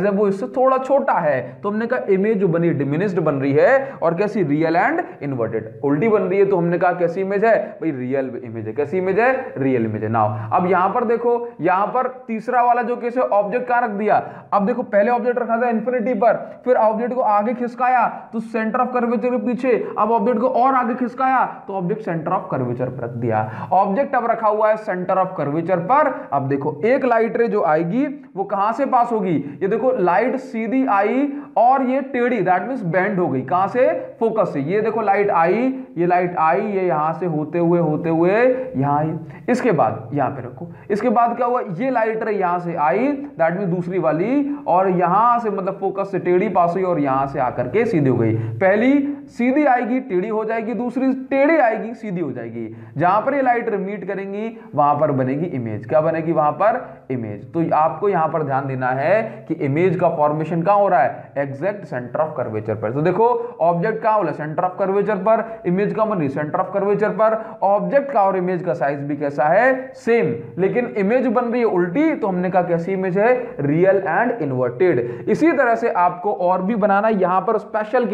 है, वो इससे थोड़ा छोटा है, तो हमने कहा इमेज जो बनी डिमिनिश्ड बन रही है, और कैसी, रियल एंड इन्वर्टेड, उल्टी बन रही है। तो हमने कहा कैसी इमेज है भाई, रियल इमेज है, कैसी इमेज है, रियल इमेज है। नाउ अब यहां पर देखो, यहां पर तीसरा वाला जो केस है, ऑब्जेक्ट कहां रख दिया, अब देखो पहले ऑब्जेक्ट रखा था इन्फिनिटी पर, फिर ऑब्जेक्ट को आगे खिसकाया तो सेंटर ऑफ कर्वेचर के पीछे, अब ऑब्जेक्ट को और आगे खिसकाया तो ऑब्जेक्ट सेंटर ऑफ कर्वेचर पर रख दिया। ऑब्जेक्ट अब रखा हुआ है सेंटर ऑफ कर्वेचर पर। अब देखो एक लाइट रे जो आएगी वो कहां से पास होगी, ये देखो लाइट सीधी आई और ये टेढ़ी, दैट मींस बेंड हो गई, कहां से, फोकस से। ये देखो लाइट आई, ये यहां से होते हुए यहां आई, इसके बाद यहां पे रखो, इसके बाद क्या हुआ, ये लाइट रे यहां से आई, दैट मींस दूसरी वाली, और यहां से मतलब फोकस से टेढ़ी पास हुई और यहां से आकर के सीधी हो गई। पहली सीधी आएगी टेढ़ी हो जाएगी, दूसरी टेढ़ी आएगी सीधी हो जाएगी। जहां पर ये लाइट मीट करेंगी वहां पर बनेगी इमेज, क्या बनेगी वहां पर, इमेज। तो आपको यहां पर ध्यान देना है कि इमेज का फॉर्मेशन कहां हो रहा है, एग्जैक्ट सेंटर ऑफ कर्वेचर पर। तो देखो ऑब्जेक्ट कहां बोला, सेंटर ऑफ कर्वेचर पर, इमेज का बन रही सेंटर ऑफ कर्वेचर पर। ऑब्जेक्ट का और इमेज का साइज भी कैसा है, सेम, लेकिन इमेज बन रही है उल्टी, तो हमने कहा कैसी इमेज है, रियल एंड इन्वर्टेड। इसी तरह से आपको और भी बनाना, यहां पर स्पेशल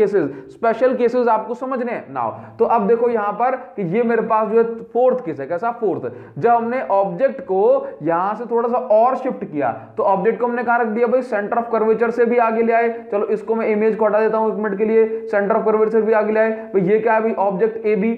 केसेस आपको समझने हैं। नाउ तो अब देखो यहां पर कि ये मेरे पास जो है फोर्थ केस है, कैसा, फोर्थ। जब हमने ऑब्जेक्ट को यहां से थोड़ा सा और शिफ्ट किया, तो ऑब्जेक्ट को हमने कहां रख दिया भाई, सेंटर ऑफ कर्वेचर से भी आगे ले आए। चलो इसको मैं इमेज को हटा देता हूं 1 मिनट के लिए, सेंटर ऑफ कर्वेचर भी आगे ले आए। भाई ये क्या है भाई, ऑब्जेक्ट ए बी।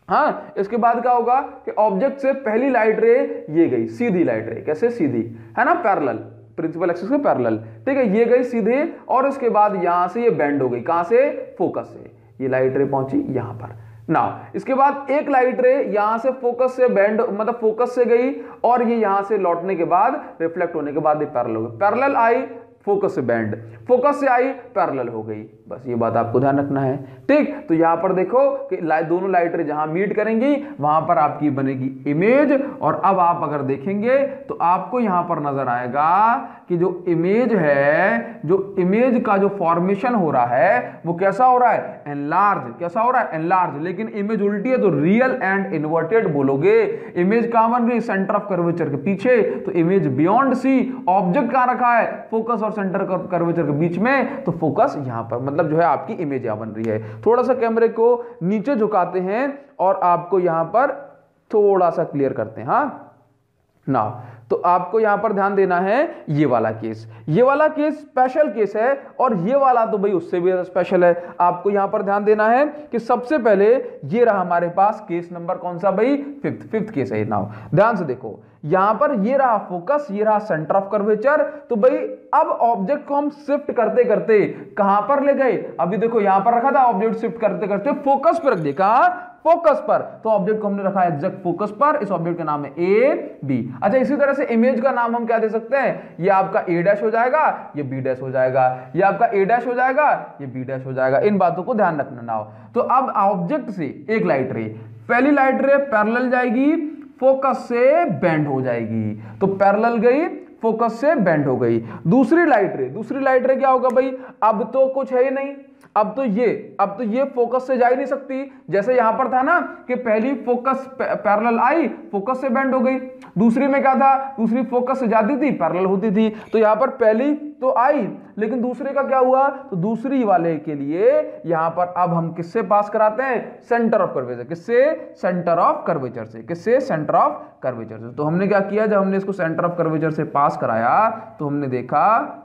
हाँ, इसके बाद क्या होगा कि ऑब्जेक्ट से पहली लाइट रे ये गई सीधी लाइट रे, कैसे, सीधी है ना, पैरेलल, प्रिंसिपल एक्सिस के पैरेलल, ठीक है, ये गई सीधे, और उसके बाद यहां से ये बेंड हो गई, कहां से, फोकस से, ये लाइट रे पहुंची यहां पर। नाउ इसके बाद एक लाइट रे यहां से फोकस से बेंड, मतलब फोकस से गई, और ये यहां से लौटने के बाद रिफ्लेक्ट होने के बाद ये पैरेलल हो गई, पैरेलल आई, फोकस से बेंड, फोकस से आई, पैरेलल हो गई। बस ये बात आपको ध्यान रखना है, ठीक। तो यहां पर देखो कि दोनों लाइट रे जहां मीट करेंगी वहां पर आपकी बनेगी इमेज। और अब आप अगर देखेंगे तो आपको यहां पर नजर आएगा कि जो इमेज है, जो इमेज का जो फॉर्मेशन हो रहा है वो कैसा हो रहा है, एनलार्ज, कैसा हो रहा है, एनलार्ज। लेकिन इमेज उल्टी है तो रियल एंड इन्वर्टेड बोलोगे। इमेज कहां बन रही, सेंटर ऑफ कर्वेचर के पीछे, तो इमेज बियॉन्ड सी। ऑब्जेक्ट कहां रखा है, फोकस और सेंटर कर्वेचर के बीच में, तो फोकस यहां पर, मतलब जो है आपकी इमेज यहां बन रही है। थोड़ा सा कैमरे को नीचे झुकाते हैं और आपको यहां पर थोड़ा सा क्लियर करते हैं। हाँ नाउ तो आपको यहां पर ध्यान देना है, ये वाला केस स्पेशल केस है, और ये वाला तो भाई उससे भी स्पेशल है। आपको यहां पर ध्यान देना है कि सबसे पहले ये रहा हमारे पास केस नंबर कौन सा भाई, फिफ्थ केस है। नाउ ध्यान से देखो, यहां पर ये रहा फोकस, ये रहा सेंटर ऑफ कर्वेचर। तो भाई अब ऑब्जेक्ट को हम शिफ्ट करते करते कहां पर ले गए, अभी देखो यहां पर रखा था ऑब्जेक्ट, शिफ्ट करते करते फोकस पर रख दिया, कहां, फोकस पर, तो ऑब्जेक्ट को हमने रखा है एग्जैक्ट फोकस पर, इस ऑब्जेक्ट का नाम है ए बी। अच्छा इसी तरह से इमेज का नाम हम क्या दे सकते हैं, ये आपका ए डैश हो जाएगा, ये बी डैश हो जाएगा, ये आपका ए डैश हो जाएगा, ये बी डैश हो जाएगा। इन बातों को ध्यान रखना ना हो। तो अब ऑब्जेक्ट से एक लाइट रे, पहली लाइट रे पैरेलल जाएगी, फोकस से बेंड हो जाएगी, तो पैरेलल गई, फोकस से बेंड हो गई। दूसरी लाइट रे क्या होगा भाई, अब तो कुछ है ही नहीं, अब तो ये फोकस से जा ही नहीं सकती, जैसे यहां पर था ना कि पहली फोकस पैरेलल आई, फोकस से बेंड हो गई। दूसरी में क्या था, दूसरी फोकस से जाती थी, पैरेलल होती थी। तो यहां पर पहली तो आई, लेकिन दूसरे का क्या हुआ, तो दूसरी वाले के लिए यहां पर अब हम किससे पास कराते हैं, सेंटर ऑफ कर्वेचर। किससे, सेंटर ऑफ कर्वेचर से। किससे, सेंटर ऑफ कर्वेचर से। तो हमने क्या किया, जब हमने इसको सेंटर ऑफ कर्वेचर से पास कराया तो हमने देखा,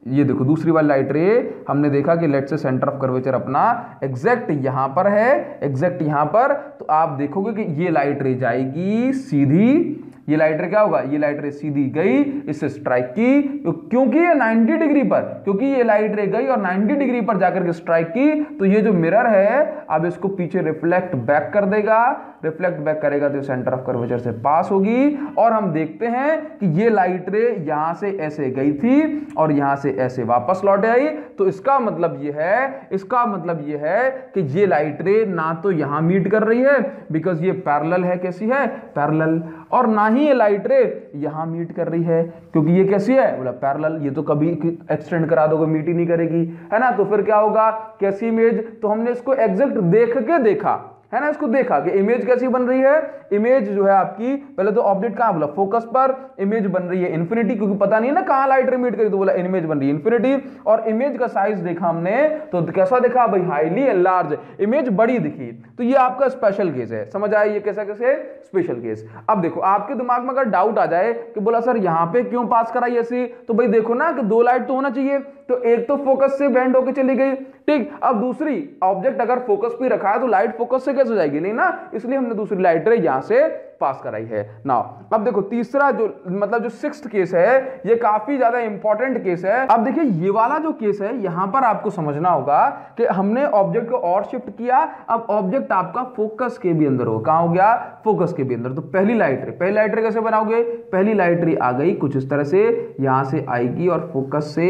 ये देखो दूसरी वाली लाइट रे, हमने देखा कि लेट से सेंटर ऑफ कर्वेचर अपना एग्जैक्ट यहां पर है, एग्जैक्ट यहां पर। तो आप देखोगे कि ये लाइट रे जाएगी सीधी, ये लाइट रे क्या होगा, ये लाइट रे सीधी गई, इससे स्ट्राइक की, क्योंकि ये 90 डिग्री पर, क्योंकि ये लाइट रे गई और 90 डिग्री पर जाकर के स्ट्राइक की, तो ये जो मिरर है अब इसको पीछे रिफ्लेक्ट बैक कर देगा, रिफ्लेक्ट बैक करेगा तो सेंटर ऑफ कर्वेचर से पास होगी। और हम देखते हैं कि ये लाइट रे यहां से ऐसे गई थी और यहां से ऐसे वापस लौट आई। तो इसका मतलब ये है कि ये लाइट रे ना तो यहां मीट कर रही है, बिकॉज ये पैरेलल है, कैसी है, पैरेलल, और ना ही ये लाइट रे यहां मीट कर रही है, क्योंकि ये कैसी है, बोला पैरेलल। ये तो कभी एक्सटेंड करा दोगे मीट ही नहीं करेगी, है ना। तो फिर क्या होगा, कैसी इमेज, तो हमने इसको एग्जैक्ट देख के देखा, है ना, इसको देखा कि इमेज कैसी बन रही है। इमेज जो है आपकी, पहले तो ऑब्जेक्ट कहां बोला, फोकस पर, इमेज बन रही है इन्फिनिटी, क्योंकि पता नहीं है ना कहां लाइट रे मीट करी, तो बोला इमेज बन रही है इन्फिनिटी। और इमेज का साइज देखा हमने, तो कैसा देखा भाई, हाईली एनलार्ज, इमेज बड़ी दिखी। तो ये आपका स्पेशल केस है, समझ आया, ये कैसा कैसे स्पेशल केस। अब देखो आपके दिमाग में अगर डाउट आ जाए कि बोला सर यहां पे क्यों पास कराई ऐसी, तो भाई देखो ना कि दो लाइट तो होना चाहिए, तो एक तो फोकस से बेंड होकर चली गई, ठीक। अब दूसरी ऑब्जेक्ट अगर फोकस पे रखा है तो लाइट फोकस से कैसे जाएगी, नहीं ना, इसलिए हमने दूसरी लाइट रे यहां से पास कराई है। नाउ अब देखो तीसरा जो मतलब जो सिक्स्थ केस है, ये काफी ज्यादा इंपॉर्टेंट केस है। अब देखिए ये वाला जो केस है, यहां पर आपको समझना होगा कि हमने ऑब्जेक्ट को और शिफ्ट किया, अब ऑब्जेक्ट आपका फोकस के भी अंदर हो, कहां हो गया, फोकस के भी अंदर। तो पहली लाइट रे कैसे बनाओगे, पहली लाइट रे आ गई कुछ इस तरह से, यहां से आएगी और फोकस से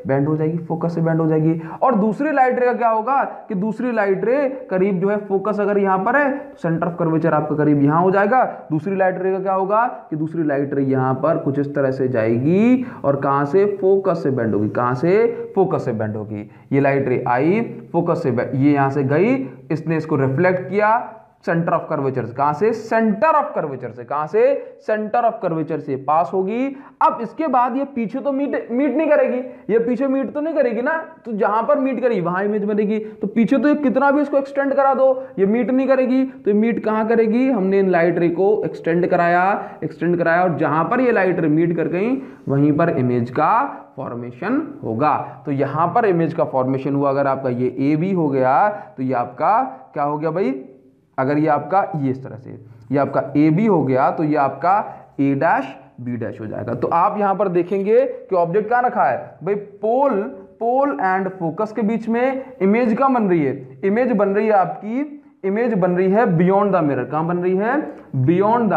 बेंड हो जाएगी, फोकस से बेंड हो जाएगी। और दूसरी लाइट रे का क्या होगा कि दूसरी लाइट रे करीब जो है, फोकस अगर यहां पर है तो सेंटर ऑफ कर्वेचर आपका करीब यहां हो जाएगा। दूसरी लाइट रे का क्या होगा कि दूसरी लाइट रे यहां पर कुछ इस तरह से जाएगी और कहां से, फोकस से बेंड होगी, कहां से, फोकस से बेंड होगी। ये लाइट रे आई, फोकस से ये यहां से गई, इसने इसको रिफ्लेक्ट किया सेंटर ऑफ कर्वेचर से, कहां से, सेंटर ऑफ कर्वेचर से, कहां से, सेंटर ऑफ कर्वेचर से पास होगी। अब इसके बाद ये पीछे तो मीट नहीं करेगी, ये पीछे मीट तो नहीं करेगी ना, तो जहां पर मीट करेगी वहां इमेज बनेगी। तो पीछे तो कितना भी इसको एक्सटेंड करा दो, ये मीट नहीं करेगी, तो ये मीट कहां करेगी, हमने इन लाइट रे को एक्सटेंड कराया और जहां पर ये लाइट रे मीट कर गई वहीं पर इमेज का फॉर्मेशन होगा। तो यहां पर इमेज का फॉर्मेशन हुआ। अगर आपका ये ए बी हो गया तो ये आपका क्या हो गया भाई, अगर ये आपका ये इस तरह से, ये आपका ए बी हो गया तो ये आपका ए डैश बी डैश हो जाएगा। तो आप यहां पर देखेंगे कि ऑब्जेक्ट कहां रखा है भाई, पोल एंड फोकस के बीच में इमेज कहां बन रही है, इमेज बन रही है आपकी, इमेज बन रही है बियॉन्ड द मिरर। कहां बन रही है, बियॉन्ड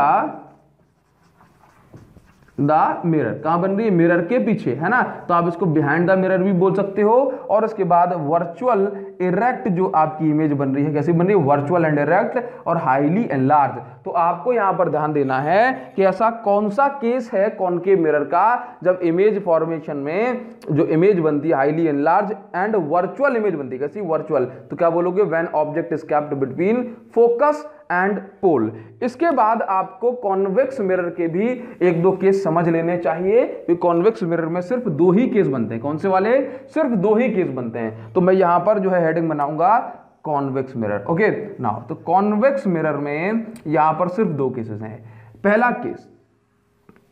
द मिरर। कहां बन रही है, मिरर के पीछे, है ना। तो आप इसको बिहाइंड द मिरर भी बोल सकते हो। और उसके बाद वर्चुअल इरेक्ट जो आपकी इमेज बन रही है, कैसी बन रही है, वर्चुअल एंड इरेक्ट और हाईली एनलार्ज। तो आपको यहां पर ध्यान देना है कि ऐसा कौन सा केस है कॉनकेव मिरर का, जब इमेज फॉर्मेशन में जो इमेज बनती है highly enlarge and virtual image बनती है, कैसी, वर्चुअल। तो क्या बोलोगे, when object is kept between focus and pole. इसके बाद आपको कॉन्वेक्स मिरर के भी एक दो केस समझ लेने चाहिए, कि कॉन्वेक्स मिरर में सिर्फ दो ही केस बनते हैं। कौन से वाले, सिर्फ दो ही केस बनते हैं। तो मैं यहां पर जो है हेडिंग बनाऊंगा कॉन्वेक्स मिरर, ओके नाउ। तो कॉन्वेक्स मिरर में यहां पर सिर्फ दो केसेस हैं। पहला केस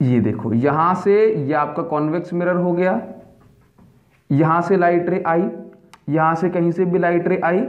ये देखो, यहां से ये आपका कॉन्वेक्स मिरर हो गया, यहां से लाइट रे आई, यहां से कहीं से भी लाइट रे आई,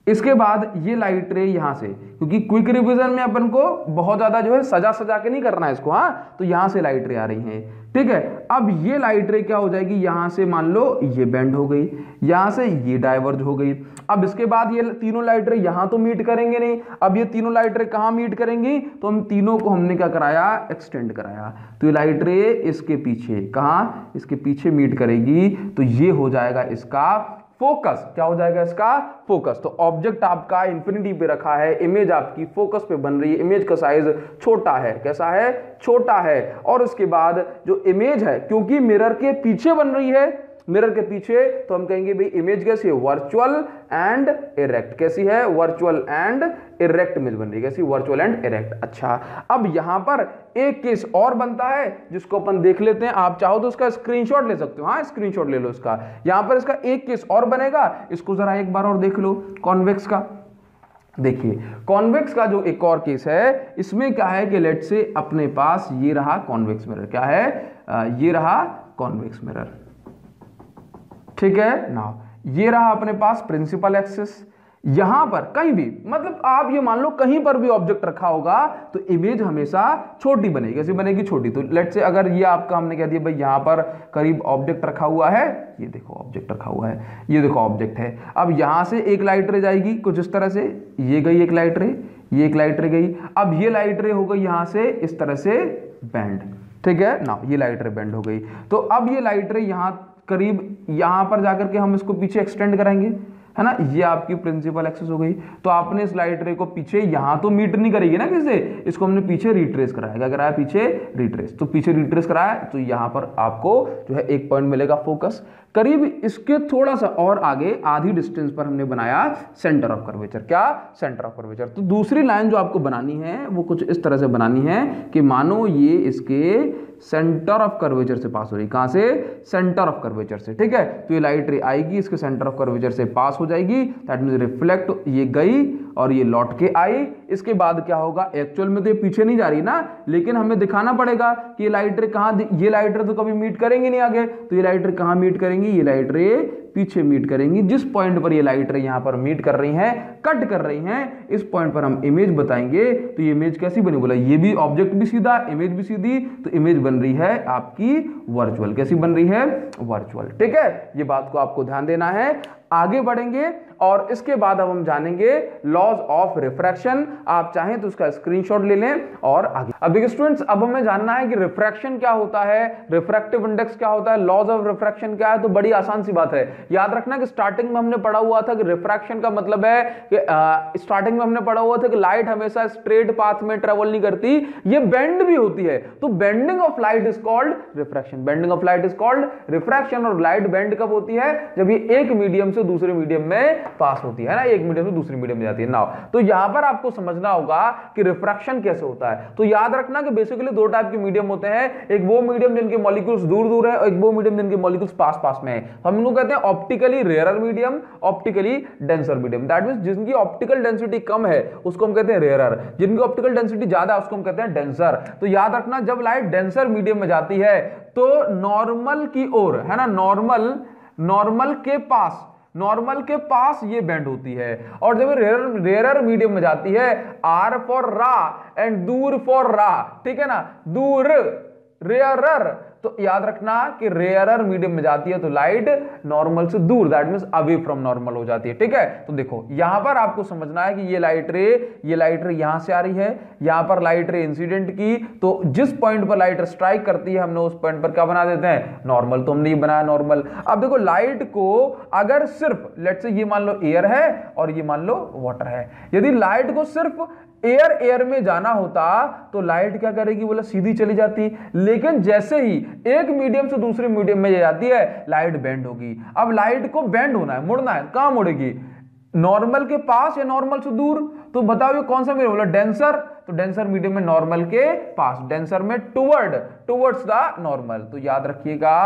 इसके बाद ये लाइट रे यहां से, क्योंकि क्विक रिवीजन में अपन को बहुत ज्यादा जो है सजा सजा के नहीं करना है इसको, हाँ, तो यहां से लाइट रे आ रही है, ठीक है। अब ये लाइट रे क्या हो जाएगी, यहां से मान लो ये बेंड हो गई, यहां से ये डाइवर्ज हो गई। अब इसके बाद ये तीनों लाइट रे यहां तो मीट करेंगे नहीं, अब ये तीनों लाइट रे कहां मीट करेंगी, तो हम तीनों को हमने क्या कराया, एक्सटेंड कराया। तो ये लाइट रे इसके पीछे, कहां, इसके पीछे मीट करेगी, तो ये हो जाएगा इसका फोकस। क्या हो जाएगा इसका फोकस। तो ऑब्जेक्ट आपका इंफिनिटी पे रखा है, इमेज आपकी फोकस पे बन रही है, इमेज का साइज छोटा है, कैसा है, छोटा है। और उसके बाद जो इमेज है, क्योंकि मिरर के पीछे बन रही है, मिरर के पीछे, तो हम कहेंगे भाई इमेज कैसी है, वर्चुअल एंड इरेक्ट। कैसी है, वर्चुअल एंड इरेक्ट इमेज बन रही है, कैसी, वर्चुअल एंड इरेक्ट। अच्छा, अब यहां पर एक केस और बनता है जिसको अपन देख लेते हैं, आप चाहो तो उसका स्क्रीनशॉट ले सकते हो, हाँ स्क्रीनशॉट ले लो इसका। यहां पर इसका एक केस और बनेगा, इसको जरा एक बार और देख लो, कॉन्वेक्स का। देखिए कॉन्वेक्स का जो एक और केस है, इसमें क्या है कि लेट से अपने पास ये रहा कॉन्वेक्स मिरर, क्या है, ये रहा कॉन्वेक्स मिरर, ठीक है ना। ये रहा अपने पास प्रिंसिपल एक्सिस। यहां पर कहीं भी, मतलब आप ये मान लो कहीं पर भी ऑब्जेक्ट रखा होगा तो इमेज हमेशा छोटी बनेगी, कैसी बनेगी, छोटी। तो लेट से अगर ये आपका हमने कह दिया भाई यहां पर करीब ऑब्जेक्ट रखा हुआ है, ये देखो ऑब्जेक्ट रखा हुआ है, ये देखो ऑब्जेक्ट है। अब यहां से एक लाइट रे जाएगी कुछ इस तरह से, ये गई एक लाइट रे, ये एक लाइट रे गई। अब ये लाइट रे हो गई यहां से इस तरह से बैंड, ठीक है ना, ये लाइट रे बैंड हो गई। तो अब ये लाइट रे यहां करीब, यहां पर जाकर के हम इसको पीछे एक्सटेंड कराएंगे, है ना, ये आपकी प्रिंसिपल एक्सिस हो गई। तो आपने इस लाइट रे को पीछे, यहां तो मीट नहीं करेगी ना किससे, इसको हमने पीछे रिट्रेस कराया, क्या कराया, पीछे रिट्रेस। तो पीछे रिट्रेस कराया, तो यहां पर आपको जो है एक पॉइंट मिलेगा फोकस। करीब इसके थोड़ा सा और आगे आधी डिस्टेंस पर हमने बनाया सेंटर ऑफ कर्वेचर, क्या, सेंटर ऑफ कर्वेचर। तो दूसरी लाइन जो आपको बनानी है वो कुछ इस तरह से बनानी है कि मानो ये इसके सेंटर ऑफ कर्वेचर से पास हो रही, कहां से, सेंटर ऑफ कर्वेचर से, ठीक है। तो ये लाइट रे आएगी, इसके सेंटर ऑफ कर्वेचर से पास हो जाएगी, दैट मींस रिफ्लेक्ट, ये गई और ये लौट के आई। इसके बाद क्या होगा, एक्चुअल में तो ये पीछे नहीं जा रही ना, लेकिन हमें दिखाना पड़ेगा कि ये लाइट रे कहां, ये लाइट रे तो कभी मीट करेंगे नहीं आगे, तो ये लाइट रे कहां मीट करेंगी, ये लाइट रे पीछे मीट करेंगी। जिस पॉइंट पर ये लाइट रे यहां पर मीट कर रही हैं, कट कर रही हैं, इस पॉइंट पर हम इमेज बताएंगे। तो ये इमेज कैसी बनी, बोला ये भी ऑब्जेक्ट भी सीधा, इमेज भी सीधी, तो इमेज बन रही है आपकी वर्चुअल। कैसी बन रही है, वर्चुअल, ठीक है। ये बात को आपको ध्यान देना है। आगे बढ़ेंगे और इसके बाद अब हम जानेंगे लॉज ऑफ रिफ्रैक्शन। आप चाहें तो उसका स्क्रीनशॉट ले लें और आगे। अब देखिए स्टूडेंट्स, अब हमें जानना है कि रिफ्रैक्शन क्या होता है, रिफ्रैक्टिव इंडेक्स क्या होता है, लॉज ऑफ रिफ्रैक्शन क्या है। तो बड़ी आसान सी बात है, याद रखना कि स्टार्टिंग में हमने पढ़ा हुआ था कि रिफ्रैक्शन का मतलब है कि स्टार्टिंग में हमने पढ़ा हुआ था कि लाइट हमेशा स्ट्रेट पाथ में ट्रेवल नहीं करती, ये बेंड भी होती है। तो bending of light is called refraction, bending of light is called refraction. और लाइट बेंड कब होती है, जब ये एक मीडियम से दूसरे मीडियम में पास होती है ना, एक मीडियम से दूसरी मीडियम में जाती है ना। तो यहां पर आपको समझना होगा कि रिफ्रैक्शन कैसे होता है। तो याद रखना कि बेसिकली दो टाइप के मीडियम होते हैं, एक वो मीडियम जिनके मॉलिक्यूल्स दूर दूर है और एक वो मीडियम जिनके मॉलिक्यूल्स पास पास में है। हम इनको कहते हैं optically rarer medium, optically denser medium. That means जिनकी ऑप्टिकल डेंसिटी कम है उसको हम कहते हैं रेयरर, जिनकी ऑप्टिकल डेंसिटी ज्यादा है उसको हम कहते हैं डेंसर। तो याद रखना, जब लाइट डेंसर मीडियम में जाती है तो नॉर्मल की ओर, है ना, नॉर्मल के पास ये बेंड होती है। और जब रेयरर मीडियम में जाती है, आर फॉर रा एंड दूर फॉर रा, ठीक है ना, दूर, रेयरर। तो याद रखना कि रेयरर मीडियम में जाती है तो लाइट नॉर्मल से दूर, that means away from normal हो जाती है, ठीक है। तो देखो यहां पर आपको समझना है कि ये लाइट रे यहां से आ रही है, यहां पर लाइट रे इंसिडेंट की, तो जिस पॉइंट पर लाइट स्ट्राइक करती है हमने उस पॉइंट पर क्या बना देते हैं, नॉर्मल। तो हमने ये बनाया नॉर्मल। अब देखो लाइट को अगर सिर्फ लेट्स से ये मान लो एयर है और ये मान लो वाटर है, यदि लाइट को सिर्फ एयर में जाना होता तो लाइट क्या करेगी, बोला सीधी चली जाती। लेकिन जैसे ही एक मीडियम से दूसरे मीडियम में जाती है लाइट बेंड होगी। अब लाइट को बेंड होना है, मुड़ना है, कहां मुड़ेगी, नॉर्मल के पास या नॉर्मल से दूर। तो बताओ ये कौन सा मीडियम, बोला डेंसर, तो डेंसर मीडियम में नॉर्मल के पास, डेंसर में टुवर्ड्स द नॉर्मल। तो याद रखिएगा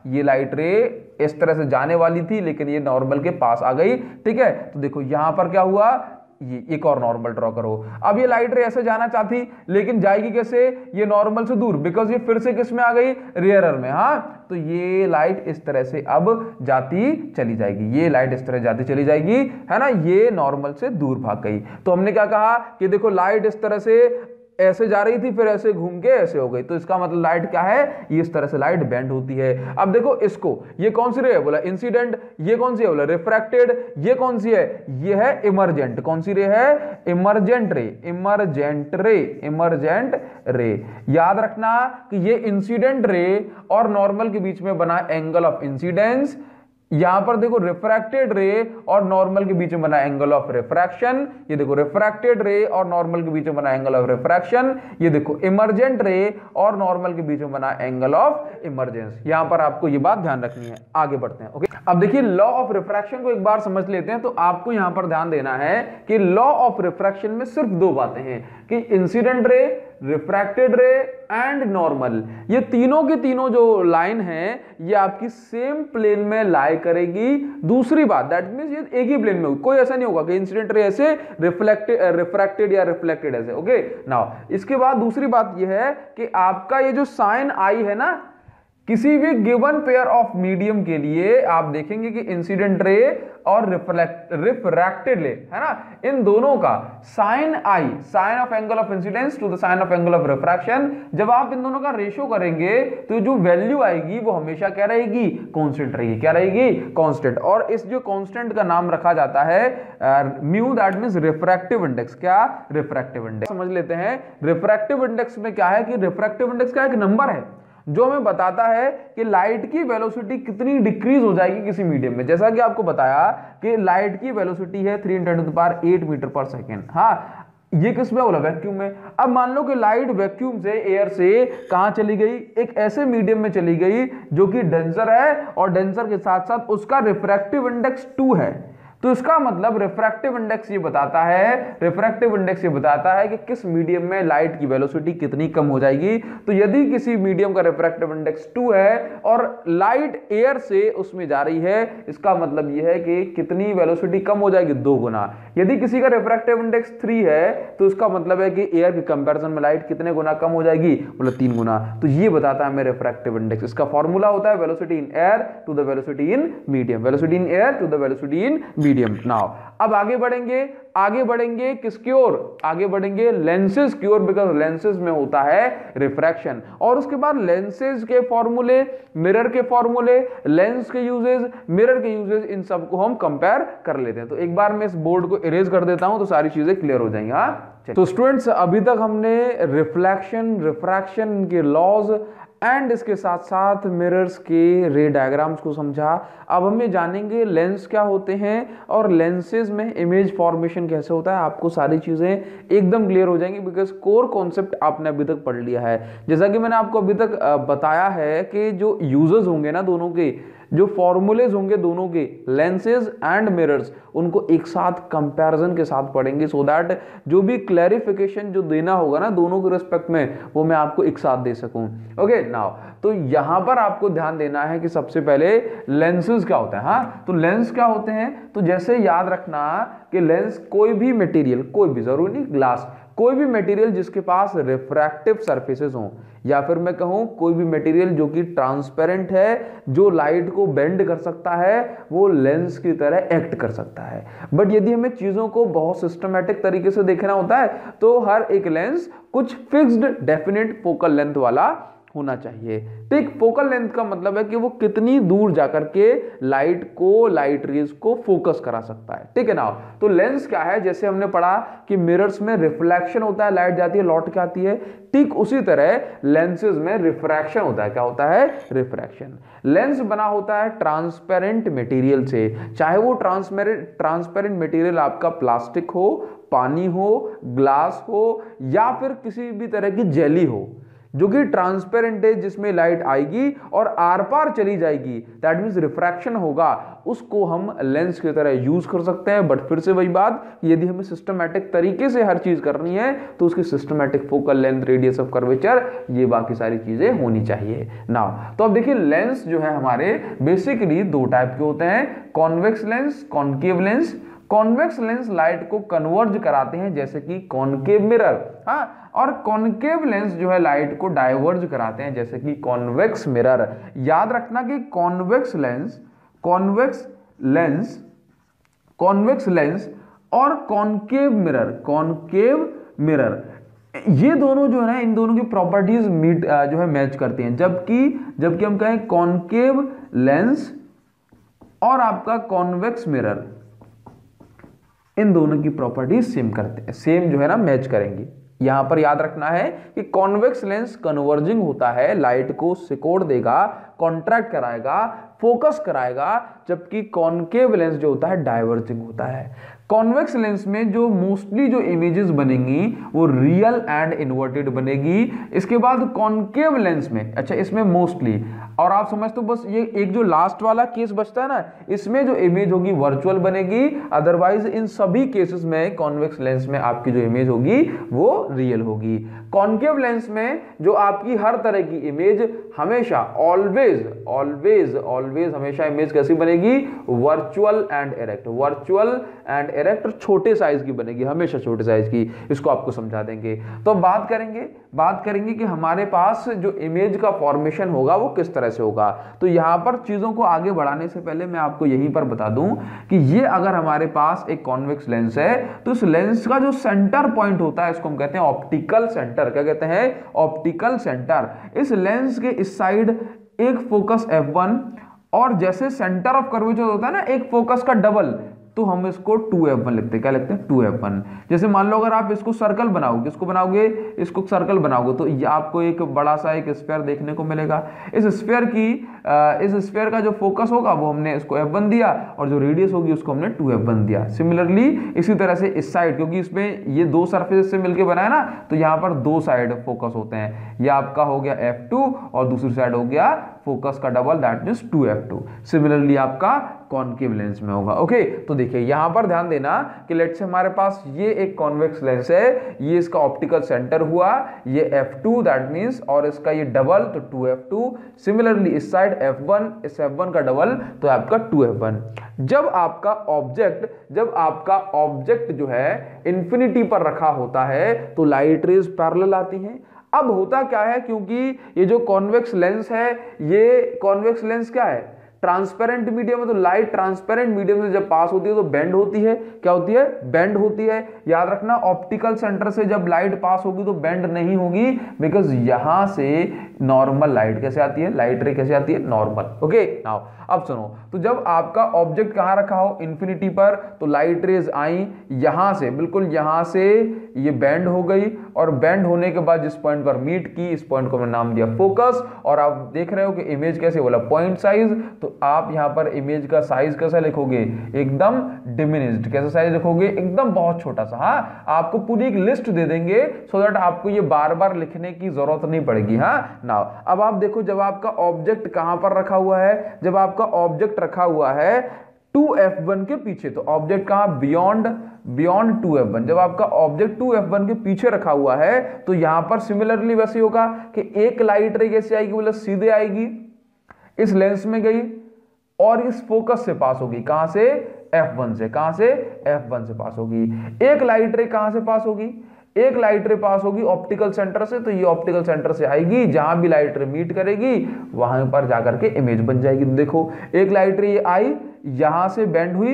ये लाइट रे इस तरह से जाने वाली थी लेकिन ये नॉर्मल के पास आ गई, ठीक है। तो देखो यहां पर क्या हुआ, ये एक और नॉर्मल ड्रॉ करो। अब ये लाइट रे ऐसे जाना चाहती, लेकिन जाएगी कैसे, ये नॉर्मल से दूर, बिकॉज ये फिर से किस में आ गई, रियरर में। हाँ, तो ये लाइट इस तरह से अब जाती चली जाएगी, ये लाइट इस तरह जाती चली जाएगी, है ना, ये नॉर्मल से दूर भाग गई। तो हमने क्या कहा कि देखो लाइट इस तरह से ऐसे जा रही थी, फिर ऐसे घूम के ऐसे हो गई, तो इसका मतलब लाइट क्या है, ये इस तरह से लाइट बेंड होती है। अब देखो इसको, ये कौन सी रे है, बोला इंसिडेंट, ये कौन सी है, बोला रिफ्रैक्टेड, ये कौन सी है, ये है इमर्जेंट। कौन सी रे है, इमर्जेंट रे, इमर्जेंट रे, इमर्जेंट रे। याद रखना कि ये इंसिडेंट रे और नॉर्मल के बीच में बना एंगल ऑफ इंसिडेंस, यहां पर देखो रिफ्रैक्टेड रे और नॉर्मल के बीच में बना एंगल ऑफ रिफ्रैक्शन, ये देखो रिफ्रैक्टेड रे और नॉर्मल के बीच में बना एंगल ऑफ रिफ्रैक्शन, ये देखो इमर्जेंट रे और नॉर्मल के बीच में बना एंगल ऑफ इमर्जेंस। यहां पर आपको ये बात ध्यान रखनी है। आगे बढ़ते हैं। ओके, अब देखिए लॉ ऑफ रिफ्रैक्शन को एक बार समझ लेते हैं। तो आपको यहां पर ध्यान देना है कि लॉ ऑफ रिफ्रैक्शन में सिर्फ दो बातें हैं कि इंसिडेंट रे, रिफ्रैक्टेड रे एंड नॉर्मल, ये तीनों की तीनों जो लाइन है ये आपकी सेम प्लेन में लाई करेगी। दूसरी बात, दैट मींस ये एक ही प्लेन में होगी, कोई ऐसा नहीं होगा कि इंसिडेंट रे ऐसे, रिफ्रैक्टेड या रिफ्लेक्टेड ऐसे। ओके, नाउ इसके बाद दूसरी बात ये है कि आपका ये जो साइन आई है ना, किसी भी गिवन पेयर ऑफ मीडियम के लिए आप देखेंगे कि इंसिडेंट रे और रिफ्रैक्टेड रे, है ना, इन दोनों का sine i, sine of angle of incidence to the sine of angle of refraction, जब आप इन दोनों का रेशियो करेंगे तो जो वैल्यू आएगी वो हमेशा क्या रहेगी, कांस्टेंट रहेगी। क्या रहेगी, कांस्टेंट। और इस जो कांस्टेंट का नाम रखा जाता है mu, that means refractive index. क्या, रिफ्रैक्टिव इंडेक्स। समझ लेते हैं रिफ्रैक्टिव इंडेक्स में क्या है कि रिफ्रैक्टिव इंडेक्स क्या, एक नंबर है जो हमें बताता है कि लाइट की वेलोसिटी कितनी डिक्रीज हो जाएगी किसी मीडियम में। जैसा कि आपको बताया कि लाइट की वेलोसिटी है 3×10⁸ मीटर पर सेकेंड। हाँ, ये किस में बोला, वैक्यूम में। अब मान लो कि लाइट वैक्यूम से, एयर से कहां चली गई, एक ऐसे मीडियम में चली गई जो कि डेंसर है और डेंसर के साथ साथ उसका रिफ्रैक्टिव इंडेक्स 2 है। तो इसका मतलब रिफ्रैक्टिव इंडेक्स ये बताता है, रिफ्रैक्टिव इंडेक्स ये बताता है कि किस मीडियम में लाइट की वेलोसिटी कितनी कम हो जाएगी। तो यदि किसी मीडियम का रिफ्रैक्टिव इंडेक्स 2 है और लाइट एयर से उसमें जा रही है, इसका मतलब ये है कि कितनी वेलोसिटी कम हो जाएगी, 2 गुना। यदि किसी का रिफ्रैक्टिव इंडेक्स 3 है तो इसका मतलब है कि एयर के कंपैरिजन में लाइट कितने गुना कम हो जाएगी, मतलब 3 गुना। तो ये बताता है हमें रिफ्रैक्टिव इंडेक्स। इसका फॉर्मूला होता है velocity in air to the velocity in medium, velocity in air to the velocity in medium. Now अब आगे बढ़ेंगे किसकी ओर, आगे बढ़ेंगे लेंसेज की ओर, बिकॉज लेंसेज में होता है रिफ्रैक्शन। और उसके बाद लेंसेज के फॉर्मूले, मिरर के फॉर्मूले, लेंस के यूजेस, मिरर के यूजेस, इन सबको हम कंपेयर कर लेते हैं। तो एक बार मैं इस बोर्ड को इरेज कर देता हूं तो सारी चीजें क्लियर हो जाएंगी। हाँ, तो स्टूडेंट्स अभी तक हमने रिफ्लेक्शन, रिफ्रैक्शन के लॉज एंड इसके साथ साथ मिरर्स के रे डायग्राम्स को समझा। अब हमें जानेंगे लेंस क्या होते हैं और लेंसेज में इमेज फॉर्मेशन कैसे होता है। आपको सारी चीजें एकदम क्लियर हो जाएंगी बिकॉज कोर कॉन्सेप्ट आपने अभी तक पढ़ लिया है। जैसा कि मैंने आपको अभी तक बताया है कि जो यूजर्स होंगे ना, दोनों के जो फॉर्मूलेज होंगे दोनों के, लेंसेज एंड मिरर्स, उनको एक साथ कंपैरिजन के साथ पढ़ेंगे सो दैट जो भी क्लैरिफिकेशन जो देना होगा ना दोनों के रिस्पेक्ट में, वो मैं आपको एक साथ दे सकूं। ओके, नाउ तो यहां पर आपको ध्यान देना है कि सबसे पहले लेंसेज क्या होता है। हाँ, तो लेंस क्या होते हैं, तो जैसे याद रखना कि लेंस कोई भी मटेरियल, कोई भी, जरूरी नहीं ग्लास, कोई भी मटेरियल जिसके पास रिफ्रैक्टिव सरफेसेस हों, या फिर मैं कहूं कोई भी मटेरियल जो कि ट्रांसपेरेंट है, जो लाइट को बेंड कर सकता है, वो लेंस की तरह एक्ट कर सकता है। बट यदि हमें चीजों को बहुत सिस्टमैटिक तरीके से देखना होता है तो हर एक लेंस कुछ फिक्स्ड डेफिनेट फोकल लेंथ वाला होना चाहिए। ठीक, फोकल लेंथ का मतलब है कि वो कितनी दूर जाकर के लाइट को, लाइट रेज को फोकस करा सकता है। ठीक है ना। तो लेंस क्या है, जैसे हमने पढ़ा कि मिरर्स में रिफ्लेक्शन होता है, लाइट जाती है लौट के आती है, ठीक उसी तरह लेंसेज में रिफ्रैक्शन होता है। क्या होता है, रिफ्रैक्शन। लेंस बना होता है ट्रांसपेरेंट मटेरियल से, चाहे वो ट्रांसपेरेंट मटेरियल आपका प्लास्टिक हो, पानी हो, ग्लास हो, या फिर किसी भी तरह की जेली हो जो कि ट्रांसपेरेंट है, जिसमें लाइट आएगी और आर पार चली जाएगी, दैट मींस रिफ्रैक्शन होगा, उसको हम लेंस की तरह यूज कर सकते हैं। बट फिर से वही बात, यदि हमें सिस्टमैटिक तरीके से हर चीज करनी है तो उसकी systematic focal length, radius of curvature, ये बाकी सारी चीजें होनी चाहिए। नाउ तो अब देखिए लेंस जो है हमारे बेसिकली दो टाइप के होते हैं, convex lens, concave lens. Convex lens light को कन्वर्ज कराते हैं जैसे कि कॉनकेव मिरर, हाँ, और कॉनकेव लेंस जो है लाइट को डाइवर्ज कराते हैं जैसे कि कॉन्वेक्स मिरर। याद रखना कि कॉन्वेक्स लेंस और कॉनकेव मिरर ये दोनों जो है ना, इन दोनों की प्रॉपर्टीज जो है मैच करती हैं। जबकि हम कहें कॉनकेव लेंस और आपका कॉन्वेक्स मिरर, इन दोनों की प्रॉपर्टीज सेम जो है ना मैच करेंगी। यहां पर याद रखना है कि कॉन्वेक्स लेंस कन्वर्जिंग होता है, लाइट को सिकोड़ देगा, कॉन्ट्रैक्ट कराएगा, फोकस कराएगा, जबकि कॉनकेव लेंस जो होता है डाइवर्जिंग होता है। कॉन्वेक्स लेंस में जो मोस्टली जो इमेजेस बनेंगी वो रियल एंड इन्वर्टेड बनेगी। इसके बाद कॉनकेव लेंस में, अच्छा इसमें मोस्टली, और आप समझते हो बस ये एक जो लास्ट वाला केस बचता है ना, इसमें जो इमेज होगी वर्चुअल बनेगी, अदरवाइज इन सभी केसेस में कॉन्वेक्स लेंस में आपकी जो इमेज होगी वो रियल होगी। कॉनकेव लेंस में जो आपकी हर तरह की इमेज हमेशा ऑलवेज हमेशा इमेज कैसी बनेगी, वर्चुअल एंड इरेक्ट, छोटे साइज की बनेगी, हमेशा छोटे साइज की। इसको आपको समझा देंगे। तो बात करेंगे कि हमारे पास जो इमेज का फॉर्मेशन होगा वो किस तरह से होगा। तो यहां पर चीजों को आगे बढ़ाने से पहले मैं आपको यहीं पर बता दूं कि ये अगर हमारे पास एक कॉन्वेक्स लेंस है तो इस लेंस का जो सेंटर पॉइंट होता है इसको हम कहते हैं ऑप्टिकल सेंटर। क्या कहते हैं? Optical centre. इस लेंस के इस साइड एक फोकस f1 और जैसे सेंटर ऑफ कर्वेचर होता है ना एक फोकस का डबल, तो हम इसको 2f1 लिखते हैं। क्या लिखते हैं? 2f1। जैसे मान लो अगर आप इसको सर्कल बनाओगे, इसको सर्कल बनाओगे तो ये आपको एक बड़ा सा एक स्फीयर देखने को मिलेगा। इस स्फीयर का जो फोकस होगा वो हमने इसको f1 दिया और जो रेडियस होगी उसको हमने 2f1 दिया। सिमिलरली इसी तरह से इस साइड, क्योंकि इसमें ये दो सरफेस से मिलकर बना है ना, तो यहाँ पर दो साइड फोकस होते हैं। ये आपका हो गया f2 और दूसरी साइड हो गया फोकस का double, that means 2f2। Similarly आपका कॉनकेव लेंस में होगा। ओके, तो देखिए यहां पर ध्यान देना कि लेट्स से हमारे पास ये एक कॉन्वेक्स लेंस है, ये इसका ऑप्टिकल सेंटर हुआ, ये f2 दैट मींस, और इसका ये डबल तो 2f2। सिमिलरली इस साइड f1, इस f1 का डबल तो आपका 2f1। जब आपका ऑब्जेक्ट जो है इंफिनिटी पर रखा होता है तो लाइट रेज पैरेलल आती हैं। अब होता क्या है, क्योंकि ये जो कॉन्वेक्स लेंस है, ये कॉन्वेक्स लेंस क्या है? ट्रांसपेरेंट मीडियम है। तो लाइट ट्रांसपेरेंट मीडियम से जब पास होती है तो बेंड होती है। क्या होती है? बेंड होती है। याद रखना ऑप्टिकल सेंटर से जब लाइट पास होगी तो बेंड नहीं होगी, बिकॉज यहां से नॉर्मल लाइट कैसे आती है, लाइट रे कैसे आती है? नॉर्मल। ओके, नाउ अब सुनो, तो जब आपका ऑब्जेक्ट कहां रखा हो? इन्फिनिटी पर, तो लाइट रेज आई यहां से, बिल्कुल यहां से ये बेंड हो गई, और बेंड होने के बाद जिस पॉइंट पर मीट की, इस पॉइंट को मैंने नाम दिया फोकस। और आप देख रहे हो कि इमेज कैसे बोला? Point size. तो आप यहां पर इमेज का साइज कैसा लिखोगे? एकदम डिमिनिश्ड। कैसा साइज लिखोगे? एकदम बहुत छोटा सा। हाँ, आपको पूरी एक लिस्ट दे देंगे सो दैट आपको ये बार बार लिखने की जरूरत नहीं पड़ेगी। हाँ, नाउ अब आप देखो, जब आपका ऑब्जेक्ट कहां पर रखा हुआ है? जब आपका ऑब्जेक्ट रखा हुआ है 2f1 के पीछे, तो ऑब्जेक्ट कहां? Beyond 2f1। जब आपका ऑब्जेक्ट 2f1 के पीछे रखा हुआ है तो यहां पर सिमिलरली वैसे होगा कि एक लाइट रे कैसे आएगी? बोला सीधे आएगी, इस लेंस में गई और इस फोकस से पास होगी। कहां से? f1 से। कहां से? f1 से पास होगी। एक लाइट रे कहां से पास होगी? एक लाइट रे पास होगी ऑप्टिकल सेंटर से, तो ये ऑप्टिकल सेंटर से आएगी, जहां भी लाइट रे मीट करेगी वहां पर जाकर के इमेज बन जाएगी। देखो एक लाइट रे आई, यहां से बेंड हुई,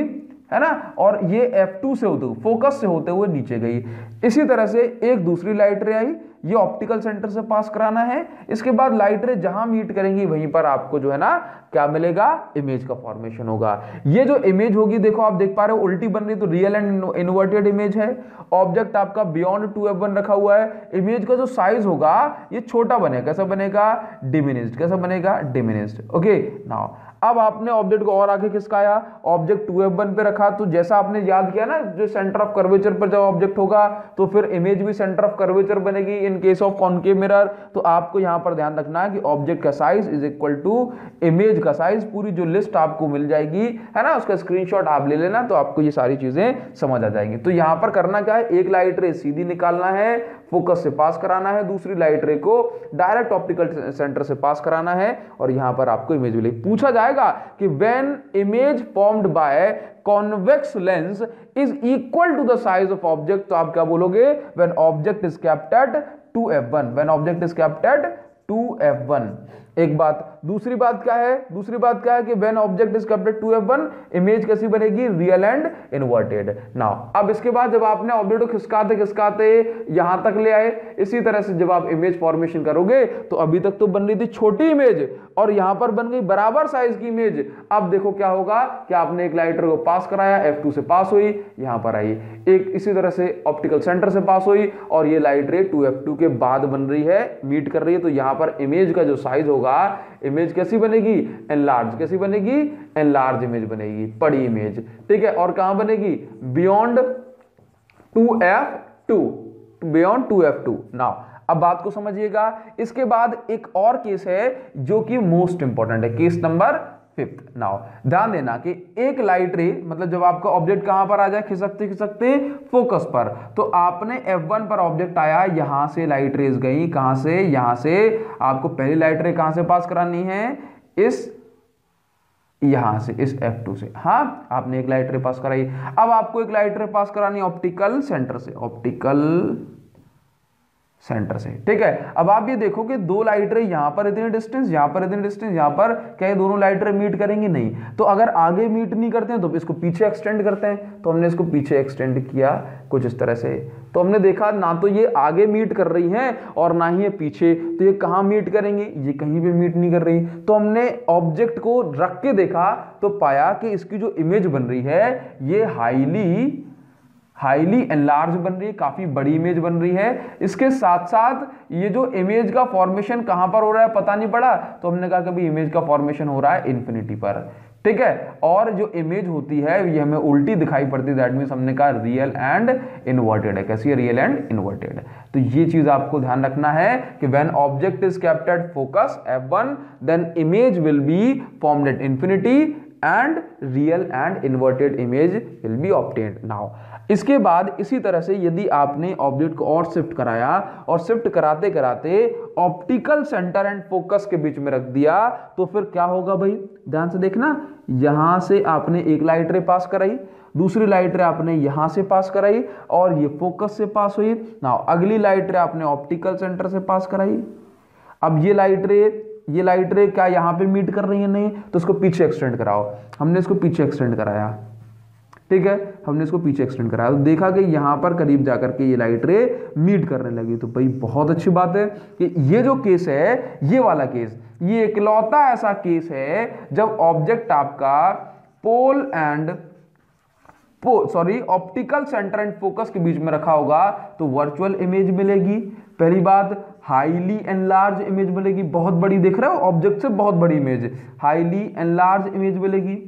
है ना, और ये f2 से होते हुए, फोकस से होते हुए नीचे गई। इसी तरह से एक दूसरी लाइट रे आई, ये ऑप्टिकल सेंटर से पास कराना है। इसके बाद लाइट रे जहां मीट करेंगी वहीं पर आपको जो है ना क्या मिलेगा? इमेज का फॉर्मेशन होगा। ये जो इमेज होगी, देखो आप देख पा रहे हो उल्टी बन रही, तो रियल एंड इन्वर्टेड इमेज है। ऑब्जेक्ट आपका बियॉन्ड 2f1 रखा हुआ है। इमेज का जो साइज होगा ये छोटा बनेगा। कैसा बनेगा? डिमिनिश्ड। कैसा बनेगा? डिमिनिश्ड। ओके, नाउ अब आपने ऑब्जेक्ट को और आगे खिसकाया, ऑब्जेक्ट 2f1 पे रखा, तो जैसा आपने याद किया ना, जो सेंटर ऑफ कर्वेचर पर जब ऑब्जेक्ट होगा तो फिर इमेज भी सेंटर ऑफ कर्वेचर बनेगी in case of concave mirror. तो आपको यहां पर ध्यान रखना है कि ऑब्जेक्ट का size is equal to image का साइज। पूरी जो लिस्ट आपको मिल जाएगी, है ना, उसका स्क्रीनशॉट आप ले लेना, तो आपको ये सारी चीजें समझ आ जाएंगी। तो यहां पर करना क्या है? एक लाइट रे सीधी निकालना है, फोकस से पास कराना है, दूसरी लाइट रे को डायरेक्ट ऑप्टिकल सेंटर से पास कराना है, और यहां पर आपको इमेज मिलेगी। पूछा जाएगा कि when image formed by convex lens is equal to the size of object, तो आप क्या बोलोगे, when object is kept at 2f1, when object is kept at 2f1। एक बात, दूसरी बात क्या है, दूसरी बात क्या है कि when object is kept at 2f1 image कैसी बनेगी, रियल एंड इन्वर्टेड। नाउ अब इसके बाद जब आपने ऑब्जेक्ट को खिसकाते खिसकाते यहां तक ले आए, इसी तरह से जब आप इमेज फॉर्मेशन करोगे तो अभी तक तो बन रही थी छोटी इमेज और यहां पर बन गई बराबर साइज की इमेज। अब देखो क्या होगा कि आपने एक लाइट रे को पास कराया, f2 से पास हुई, यहां पर आई, एक इसी तरह से ऑप्टिकल सेंटर से पास हुई और ये लाइट रे 2f2 के बाद बन रही है, मीट कर रही है, तो यहां पर इमेज का जो साइज होगा, इमेज कैसी बनेगी, एनलार्ज, कैसी बनेगी, एनलार्ज इमेज बनेगी, बड़ी इमेज, ठीक है। और कहां बनेगी, beyond 2f2, beyond 2f2। Now अब बात को समझिएगा। इसके बाद एक और केस है जो कि मोस्ट इंपॉर्टेंट है, केस नंबर 5। नाउ ध्यान देना कि एक लाइट रे, मतलब जब आपका ऑब्जेक्ट कहां पर आ जाए, खिसकते खिसकते फोकस पर, तो आपने f1 पर ऑब्जेक्ट आया, यहां से लाइट रेज गई, कहां से, यहां से। आपको पहली लाइट रे कहां से पास करानी है, इस यहां से, इस f2 से। हाँ, आपने एक लाइट रे पास कराई। अब आपको एक लाइट रे पास करानी ऑप्टिकल सेंटर से, ऑप्टिकल सेंटर से, ठीक है। अब आप ये देखो कि दो लाइट रे यहां पर इतनी डिस्टेंस, यहां पर इतनी डिस्टेंस, यहां पर, क्या ये दोनों लाइट रे मीट करेंगे, नहीं। तो अगर आगे मीट नहीं करते हैं तो इसको पीछे एक्सटेंड करते हैं, तो हमने इसको पीछे एक्सटेंड किया कुछ इस तरह से। तो हमने देखा ना तो ये आगे मीट कर रही हैं और ना ही ये पीछे, तो ये कहां मीट करेंगे, ये कहीं भी मीट नहीं कर रही। तो हमने ऑब्जेक्ट को रख के देखा तो पाया कि इसकी जो इमेज बन रही है ये हाईली एनलार्ज बन रही है, काफी बड़ी इमेज बन रही है। इसके साथ साथ ये जो इमेज का फॉर्मेशन कहां पर हो रहा है पता नहीं पड़ा, तो हमने कहा कि भाई इमेज का फॉर्मेशन हो रहा है इन्फिनिटी पर, ठीक है। और जो इमेज होती है ये हमें उल्टी दिखाई पड़ती है, दैट मींस हमने कहा रियल एंड इन्वर्टेड है। कैसी है, रियल एंड इन्वर्टेड। तो ये चीज आपको ध्यान रखना है कि when object is kept at focus f1 then image will be formed at infinity and real and inverted image will be obtained. Now इसके बाद इसी तरह से यदि आपने ऑब्जेक्ट को और शिफ्ट कराया और शिफ्ट कराते कराते ऑप्टिकल सेंटर एंड फोकस के बीच में रख दिया, तो फिर क्या होगा भाई, ध्यान से देखना। यहां से आपने एक लाइट रे पास कराई, दूसरी लाइट रे आपने यहां से पास कराई और ये फोकस से पास हुई। नाउ अगली लाइट रे आपने ऑप्टिकल सेंटर से पास कराई। अब ये लाइट रे क्या यहां पे मीट कर रही है, नहीं, तो इसको पीछे एक्सटेंड कराओ। हमने इसको पीछे एक्सटेंड कराया, ठीक है, हमने इसको पीछे एक्सटेंड कराया, तो देखा कि यहां पर करीब जाकर के ये लाइट रे मीट करने लगी। तो भाई बहुत अच्छी बात है कि ये जो केस है, ये वाला केस, ये इकलौता ऐसा केस है जब ऑब्जेक्ट आपका ऑप्टिकल सेंटर एंड फोकस के बीच में रखा होगा तो वर्चुअल इमेज मिलेगी। पहली बात, हाईली एनलार्ज इमेज मिलेगी, बहुत बड़ी, देख रहे हो ऑब्जेक्ट से बहुत बड़ी इमेज, हाईली एनलार्ज इमेज मिलेगी।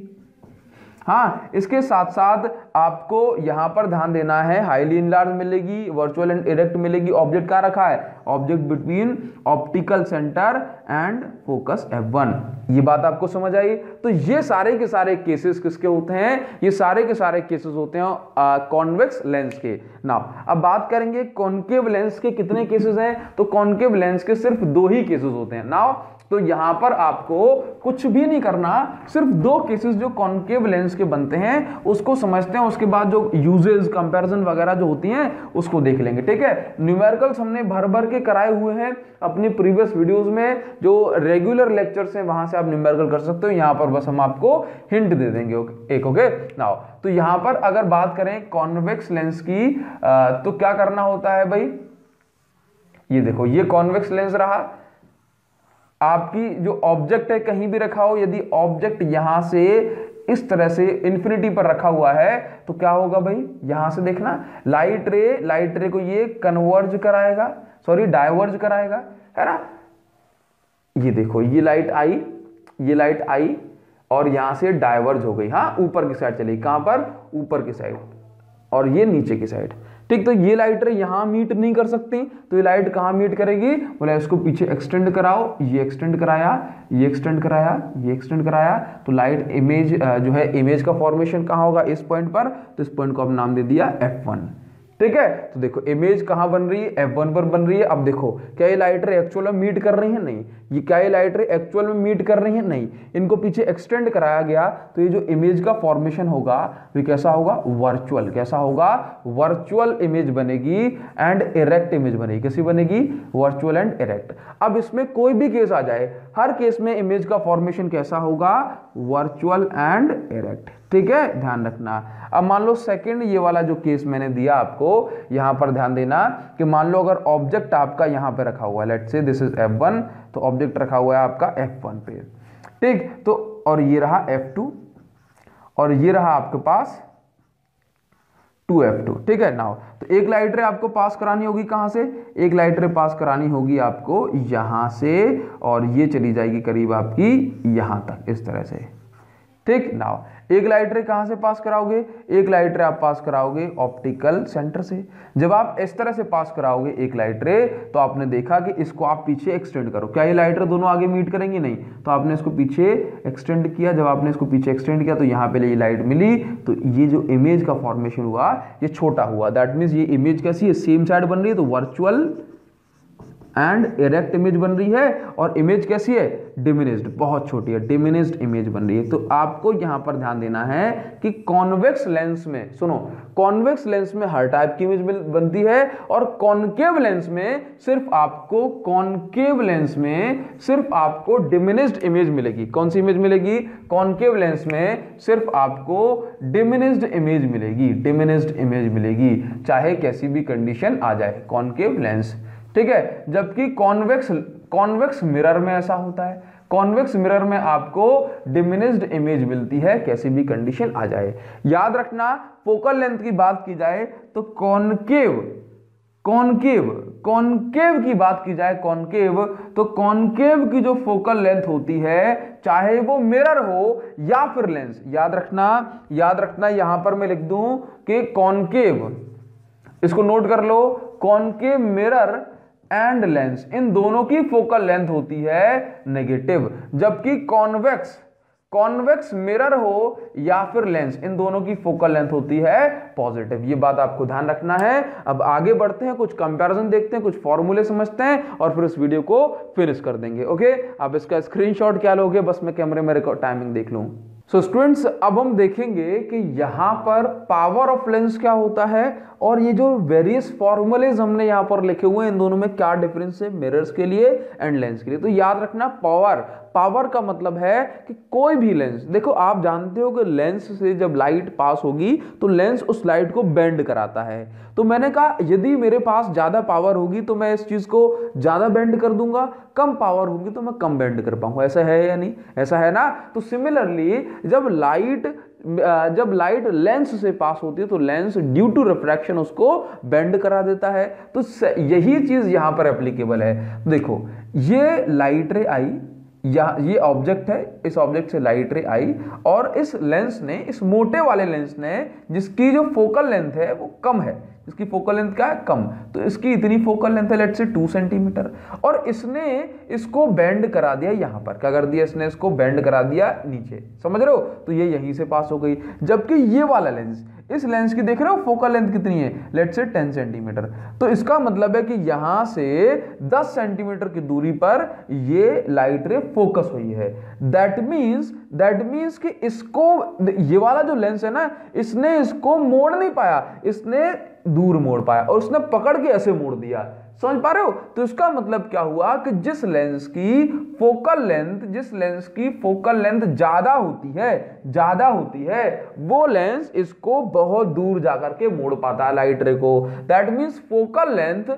हाँ, इसके साथ साथ आपको यहां पर ध्यान देना है, हाईली इनलार्ज मिलेगी, वर्चुअल एंड इरेक्ट मिलेगी। ऑब्जेक्ट कहां रखा है, object between optical centre and focus f1। ये बात आपको समझ आई। तो ये सारे के सारे केसेस किसके होते हैं, ये सारे के सारे केसेस होते हैं कॉन्वेक्स लेंस के। नाउ अब बात करेंगे कॉन्केव लेंस के कितने केसेस हैं, तो कॉन्केव लेंस के सिर्फ 2 ही केसेस होते हैं। नाउ तो यहां पर आपको कुछ भी नहीं करना, सिर्फ 2 केसेस जो कॉन्केव लेंस के बनते हैं उसको समझते हैं, उसके बाद जो यूजेस, कंपैरिजन वगैरह जो होती हैं उसको देख लेंगे, ठीक है। न्यूमेरिकल्स हमने भर भर के कराए हुए हैं अपनी प्रीवियस वीडियोस में, जो रेगुलर लेक्चर्स हैं वहां से आप न्यूमेरिकल कर सकते हो। यहां पर बस हम आपको हिंट दे देंगे एक, ओके। नाउ तो यहां पर अगर बात करें कॉन्वेक्स लेंस की तो क्या करना होता है भाई, ये देखो, ये कॉन्वेक्स लेंस रहा, आपकी जो ऑब्जेक्ट है कहीं भी रखा हो, यदि ऑब्जेक्ट यहां से इस तरह से इंफिनिटी पर रखा हुआ है तो क्या होगा भाई, यहां से देखना, लाइट रे को ये कन्वर्ज कराएगा, सॉरी डाइवर्ज कराएगा, है ना। ये देखो, ये लाइट आई और यहां से डाइवर्ज हो गई, हाँ, ऊपर की साइड चली, कहां पर, ऊपर की साइड, और ये नीचे की साइड, ठीक। तो ये लाइट रे यहां मीट नहीं कर सकती, तो ये लाइट कहां मीट करेगी, बोला इसको पीछे एक्सटेंड कराओ, ये एक्सटेंड कराया, ये एक्सटेंड कराया, ये एक्सटेंड कराया, तो लाइट इमेज जो है, इमेज का फॉर्मेशन कहां होगा, इस पॉइंट पर, तो इस पॉइंट को अब नाम दे दिया f1, ठीक है। तो देखो इमेज कहां बन रही है, F1 पर बन रही है। अब देखो क्या ये लाइट रे एक्चुअल में मीट कर रही है, नहीं। ये क्या ये लाइट रे एक्चुअल में मीट कर रही है, नहीं। इनको पीछे एक्सटेंड कराया गया तो ये जो इमेज का फॉर्मेशन होगा वो कैसा होगा, वर्चुअल। कैसा होगा, वर्चुअल इमेज बनेगी एंड इरेक्ट इमेज बनेगी। कैसी बनेगी, वर्चुअल एंड इरेक्ट। अब इसमें कोई भी केस आ जाए, हर केस में इमेज का फॉर्मेशन कैसा होगा, वर्चुअल एंड इरेक्ट। ठीक है, ध्यान रखना। अब मान लो सेकंड ये वाला जो केस मैंने दिया आपको, यहां पर ध्यान देना कि मान लो अगर ऑब्जेक्ट आपका यहां पे रखा हुआ है, let's say this is F1, तो ऑब्जेक्ट रखा हुआ है आपका F1 पे, ठीक। तो और ये रहा F2 और ये रहा आपके पास 2F2, ठीक है। नाउ तो एक लाइट रे आपको पास करानी होगी कहां से, एक लाइट रे पास करानी होगी आपको यहां से और ये चली जाएगी करीब आपकी यहां तक, इस तरह से, ठीक। नाउ एक लाइट रे कहां से पास कराओगे, एक लाइट रे आप पास कराओगे ऑप्टिकल सेंटर से। जब आप इस तरह से पास कराओगे एक लाइट रे, तो आपने देखा कि इसको आप पीछे एक्सटेंड करो। क्या ये लाइट रे दोनों आगे मीट करेंगी, नहीं। तो आपने इसको पीछे एक्सटेंड किया। जब आपने इसको पीछे एक्सटेंड किया तो यहां पे ये लाइट मिली, तो ये जो इमेज का फॉर्मेशन हुआ ये छोटा हुआ। दैट मीन्स ये इमेज कैसी है, सेम साइड बन रही है, तो वर्चुअल एंड इरेक्ट इमेज बन रही है। और इमेज कैसी है, डिमिनिश्ड, बहुत छोटी है, डिमिनिश्ड इमेज बन रही है। तो आपको यहां पर ध्यान देना है कि कॉन्वेक्स लेंस में, सुनो, कॉन्वेक्स लेंस में हर टाइप की इमेज बनती है और कॉनकेव लेंस में सिर्फ आपको, कॉनकेव लेंस में सिर्फ आपको डिमिनिश्ड इमेज मिलेगी। कौन सी इमेज मिलेगी, कॉनकेव लेंस में सिर्फ आपको डिमिनिश्ड इमेज मिलेगी, डिमिनिश्ड इमेज मिलेगी, चाहे कैसी भी कंडीशन आ जाए, कॉनकेव लेंस, ठीक है। जबकि कॉन्वेक्स मिरर में ऐसा होता है, कॉन्वेक्स मिरर में आपको डिमिनिश्ड इमेज मिलती है, कैसी भी कंडीशन आ जाए। याद रखना, फोकल लेंथ की बात की जाए तो कॉनकेव की बात की जाए, कॉनकेव, तो कॉनकेव की जो फोकल लेंथ होती है, चाहे वो मिरर हो या फिर लेंस, याद रखना यहां पर मैं लिख दूं कि कॉनकेव, इसको नोट कर लो, कॉनकेव मिरर एंड लेंस, इन दोनों की फोकल लेंथ होती है नेगेटिव। जबकि कॉन्वेक्स मिरर हो या फिर लेंस, इन दोनों की फोकल लेंथ होती है पॉजिटिव। ये बात आपको ध्यान रखना है। अब आगे बढ़ते हैं, कुछ कंपैरिजन देखते हैं, कुछ फॉर्मूले समझते हैं और फिर इस वीडियो को फिनिश कर देंगे। ओके, आप इसका स्क्रीनशॉट क्या लोगे, बस मैं कैमरे में टाइमिंग देख लूं। सो स्टूडेंट्स, अब हम देखेंगे कि यहां पर पावर ऑफ लेंस क्या होता है और ये जो वेरियस फॉर्मूलेज हमने यहां पर लिखे हुए हैं, इन दोनों में क्या डिफरेंस है मिरर्स के लिए एंड लेंस के लिए। तो याद रखना, पावर का मतलब है कि कोई भी लेंस, देखो आप जानते हो कि लेंस से जब लाइट पास होगी तो लेंस उस लाइट को बेंड कराता है। तो मैंने कहा यदि मेरे पास ज्यादा पावर होगी तो मैं इस चीज को ज्यादा बेंड कर दूंगा, कम पावर होगी तो मैं कम बेंड कर पाऊंगा। ऐसा है या नहीं, ऐसा है ना। तो सिमिलरली जब लाइट लेंस से पास होती है तो लेंस ड्यू टू रिफ्रैक्शन उसको बेंड करा देता है। तो यही चीज यहां पर एप्लीकेबल है। देखो ये लाइट रे आई, ये ऑब्जेक्ट है, इस ऑब्जेक्ट से लाइट रे आई और इस लेंस ने, इस मोटे वाले लेंस ने, जिसकी जो फोकल लेंथ है वो कम है, इसकी फोकल लेंथ क्या है, कम, तो इसकी इतनी फोकल लेंथ है लेट्स से 2 सेंटीमीटर, और इसने इसको बेंड करा दिया, यहां पर क्या कर दिया, इसने इसको बेंड करा दिया नीचे, समझ रहे हो। तो ये यहीं से पास हो गई। जबकि ये वाला लेंस, इस लेंस की देख रहे हो फोकल लेंथ कितनी है, लेट्स से 10 सेंटीमीटर। तो इसका मतलब है कि यहां से 10 सेंटीमीटर की दूरी पर ये लाइट रे फोकस हुई है। दैट मींस कि इसको, ये वाला जो लेंस है ना, इसने इसको मोड़ नहीं पाया, इसने दूर मोड़ पाया और उसने पकड़ के ऐसे मोड़ दिया। समझ पा रहे हो। तो इसका मतलब क्या हुआ कि जिस लेंस की फोकल लेंथ ज्यादा होती है वो लेंस इसको बहुत दूर जाकर के मोड़ पाता है लाइट रे को। दैट मींस फोकल लेंथ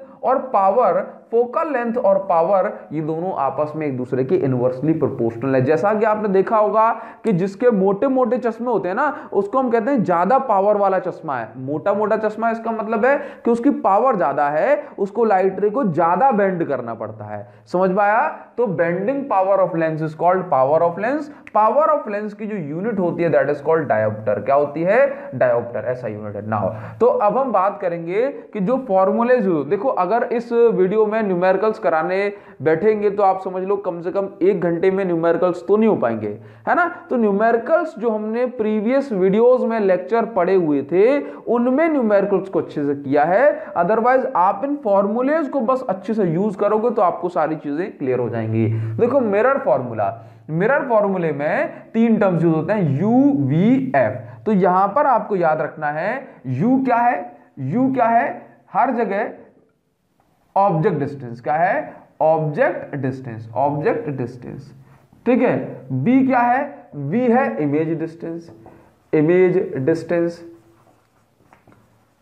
और पावर ये दोनों आपस में एक दूसरे के इनवर्सली प्रोपोर्शनल है। जैसा कि आपने देखा होगा कि जिसके मोटे मोटे चश्मे होते हैं ना, उसको हम कहते हैं ज्यादा पावर वाला चश्मा है। मोटा चश्मा, इसका मतलब है कि उसकी पावर ज्यादा है, उसको लाइट रे को ज्यादा बेंड करना पड़ता है। समझ पाया। तो bending power of lens is called power of lens. Power of lens की जो यूनिट होती है दैट इज कॉल्ड डायोप्टर। क्या होती है, डायोप्टर, ऐसा यूनिट है। नाउ तो अब हम बात करेंगे कि जो फॉर्मूलेज, देखो अगर इस वीडियो में में न्यूमेरिकल्स कराने बैठेंगे तो आप समझ लो कम से कम 1 घंटे में न्यूमेरिकल्स तो नहीं हो पाएंगे, है ना। तो न्यूमेरिकल्स जो हमने प्रीवियस वीडियोस में लेक्चर पढ़े हुए थे उनमें न्यूमेरिकल्स को अच्छे से किया है। अदरवाइज आप इन फॉर्मूलेज को बस अच्छे से यूज करोगे तो आपको सारी चीजें क्लियर हो जाएंगी। देखो मिरर फॉर्मूला, मिरर फॉर्मूले में 3 टर्म्स यूज होते हैं, यू वी एफ। तो यहां पर आपको याद रखना है यू क्या है, यू क्या है, हर जगह ऑब्जेक्ट डिस्टेंस क्या है, ऑब्जेक्ट डिस्टेंस, ऑब्जेक्ट डिस्टेंस, ठीक है। बी क्या है, वी है इमेज डिस्टेंस, इमेज डिस्टेंस,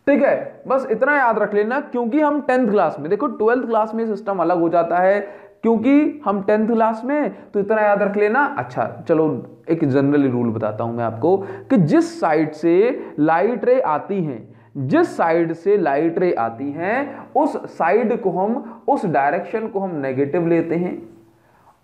ठीक है। बस इतना याद रख लेना, क्योंकि हम 10th क्लास में, देखो 12th क्लास में सिस्टम अलग हो जाता है, क्योंकि हम 10th क्लास में, तो इतना याद रख लेना। अच्छा चलो एक जनरल रूल बताता हूं मैं आपको कि जिस साइड से लाइट रे आती हैं, जिस साइड से लाइट रे आती हैं उस साइड को हम, उस डायरेक्शन को हम नेगेटिव लेते हैं,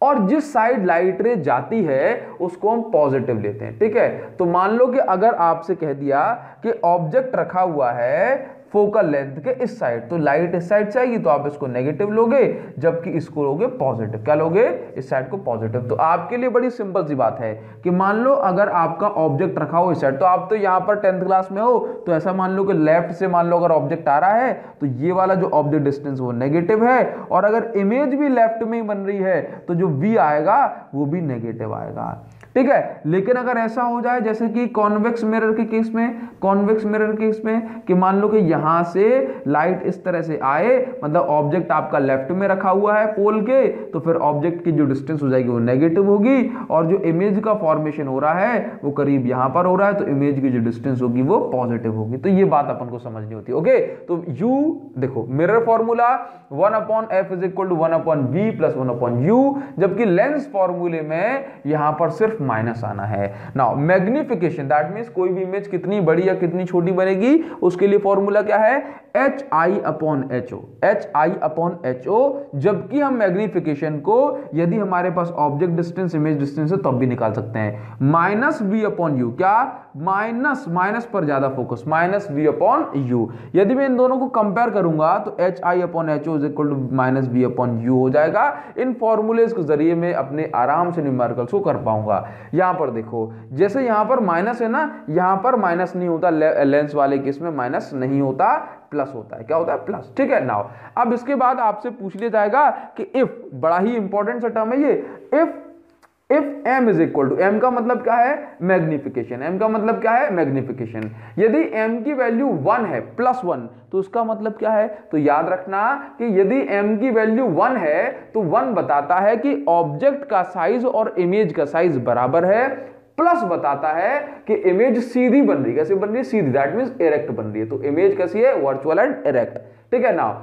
और जिस साइड लाइट रे जाती है उसको हम पॉजिटिव लेते हैं, ठीक है। तो मान लो कि अगर आपसे कह दिया कि ऑब्जेक्ट रखा हुआ है फोकल लेंथ के इस साइड, तो लाइट इस साइड से आएगी तो आप इसको नेगेटिव लोगे, जबकि इसको लोगे पॉजिटिव। क्या लोगे, इस साइड को पॉजिटिव। तो आपके लिए बड़ी सिंपल सी बात है कि मान लो अगर आपका ऑब्जेक्ट रखा हो इस साइड, तो आप तो यहां पर 10th क्लास में हो, तो ऐसा मान लो कि लेफ्ट से मान लो अगर ऑब्जेक्ट आ रहा है तो ये वाला जो ऑब्जेक्ट डिस्टेंस वो नेगेटिव है, और अगर इमेज भी लेफ्ट में ही बन रही है तो जो वी आएगा वो भी नेगेटिव आएगा, ठीक है। लेकिन अगर ऐसा हो जाए जैसे कि कॉन्वेक्स मिरर के केस में, कॉन्वेक्स मिरर के केस में कि मान लो कि यहां से लाइट इस तरह से आए, मतलब ऑब्जेक्ट आपका लेफ्ट में रखा हुआ है पोल के, तो फिर ऑब्जेक्ट की जो डिस्टेंस हो जाएगी वो नेगेटिव होगी, और जो इमेज का फॉर्मेशन हो रहा है वो करीब यहां पर हो रहा है, तो इमेज की जो डिस्टेंस होगी वो पॉजिटिव होगी। तो ये बात अपन को समझनी होती है, ओके। तो यू देखो mirror formula 1/f = 1/v + 1/u, जबकि लेंस फॉर्मूले में यहां पर सिर्फ माइनस आना है। नाउ मैग्निफिकेशन, दैट मींस कोई भी इमेज कितनी बड़ी या कितनी छोटी बनेगी उसके लिए फॉर्मूला क्या है, HI/HO, HI/HO। जबकि हम मैग्निफिकेशन को यदि हमारे पास ऑब्जेक्ट डिस्टेंस इमेज डिस्टेंस है तब भी निकाल सकते हैं, -v/u। क्या, माइनस पर ज्यादा फोकस, -v/u। यदि मैं इन दोनों को कंपेयर करूंगा तो HI/HO = -v/u हो जाएगा। इन फॉर्मूलेज के जरिए मैं अपने आराम से न्यूमेरिकल्स को कर पाऊंगा। यहां पर देखो जैसे यहां पर माइनस है ना, यहां पर माइनस नहीं होता, लेंस वाले केस में माइनस नहीं होता, प्लस होता है। क्या होता है, प्लस, ठीक है। नाउ अब इसके बाद आपसे पूछ लिया जाएगा कि इफ, बड़ा ही इंपॉर्टेंट सा टर्म है ये, इफ m = m का मतलब क्या है, मैग्निफिकेशन। m का मतलब क्या है, मैग्निफिकेशन। यदि m की वैल्यू 1 है, +1, तो उसका मतलब क्या है, तो याद रखना कि यदि m की वैल्यू 1 है तो 1 बताता है कि ऑब्जेक्ट का साइज और इमेज का साइज बराबर है, प्लस बताता है कि इमेज सीधी बन रही है। कैसे बन रही है, सीधी, दैट मींस इरेक्ट बन रही है। तो इमेज कैसी है, वर्चुअल एंड इरेक्ट, ठीक है। नाउ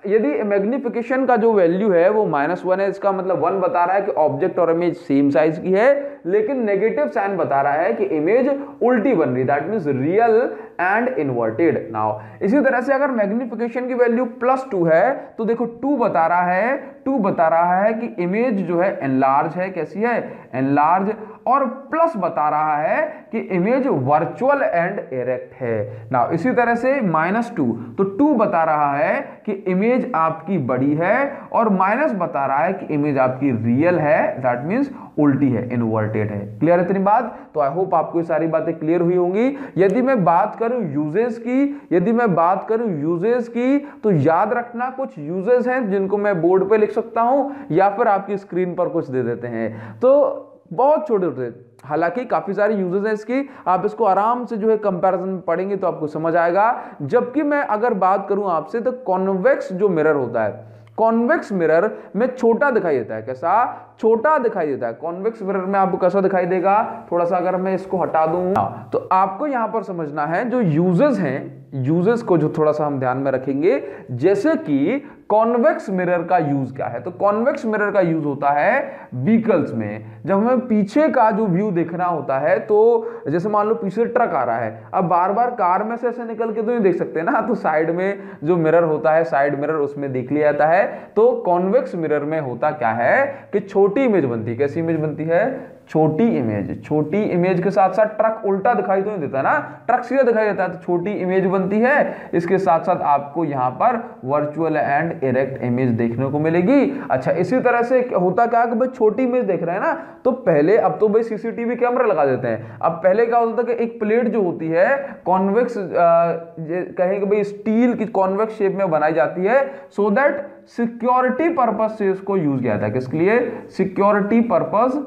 यदि मैग्निफिकेशन का जो वैल्यू है वो -1 है, इसका मतलब 1 बता रहा है कि ऑब्जेक्ट और इमेज सेम साइज की है, लेकिन नेगेटिव साइन बता रहा है कि इमेज उल्टी बन रही है, that means real and inverted. Now इसी तरह से अगर मैग्निफिकेशन की वैल्यू +2 है तो देखो 2 बता रहा है कि इमेज जो है एनलार्ज है, कैसी है, एनलार्ज, और प्लस बता रहा है कि इमेज वर्चुअल एंड इरेक्ट है। नाउ इसी तरह से -2, तो 2 बता रहा है कि इमेज आपकी बड़ी है, और माइनस बता रहा है कि इमेज आपकी रियल है, दैट मींस उल्टी है, इन्वर्टेड है। क्लियर है इतनी बात? तो आई होप आपको ये सारी बातें क्लियर हुई होंगी। यदि मैं बात करूं यूजेस की, तो याद रखना कुछ यूजेस हैं जिनको मैं बोर्ड पे लिख सकता हूं या फिर आपकी स्क्रीन पर कुछ दे देते हैं। तो बहुत छोटे छोटे, हालांकि काफी सारी यूजेस हैं इसकी, आप इसको आराम से जो है कंपैरिजन में पढ़ेंगे तो आपको समझ आएगा। जबकि मैं अगर बात करूं आपसे तो कॉन्वेक्स जो मिरर होता है, कॉन्वेक्स मिरर में छोटा दिखाई देता है। कैसा, छोटा दिखाई देता है। कॉन्वेक्स मिरर में आपको कैसा दिखाई देगा, थोड़ा सा अगर मैं इसको हटा दूं तो आपको यहां पर समझना है जो यूजेस हैं, यूजेस को जो थोड़ा सा हम ध्यान में रखेंगे। जैसे कि कॉन्वेक्स मिरर का यूज क्या है, तो कॉन्वेक्स मिरर का यूज होता है व्हीकल्स में। जब हमें पीछे का जो व्यू देखना होता है, तो जैसे मान लो पीछे ट्रक आ रहा है, अब बार बार कार में से ऐसे निकल के तो नहीं देख सकते ना, तो साइड में जो मिरर होता है, साइड मिरर, उसमें देख लिया जाता है। तो कॉन्वेक्स मिरर में होता क्या है कि छोटी इमेज बनती है। कैसी इमेज बनती है, छोटी इमेज के साथ साथ ट्रक उल्टा दिखाई तो नहीं देता ना, ट्रक सीधा दिखाई देता है, तो छोटी इमेज बनती है। इसके साथ साथ आपको यहां पर वर्चुअल एंड इरेक्ट इमेज देखने को मिलेगी। अच्छा, इसी तरह से होता क्या कि भाई छोटी इमेज देख रहे हैं ना, तो पहले, अब तो भाई सीसीटीवी कैमरा लगा देते हैं, अब पहले क्या होता था कि एक प्लेट जो होती है कॉन्वेक्स, कहेंगे भाई स्टील की कॉन्वेक्स शेप में बनाई जाती है, सो दैट सिक्योरिटी पर्पस से इसको यूज किया जाता है। किसके लिए? सिक्योरिटी पर्पस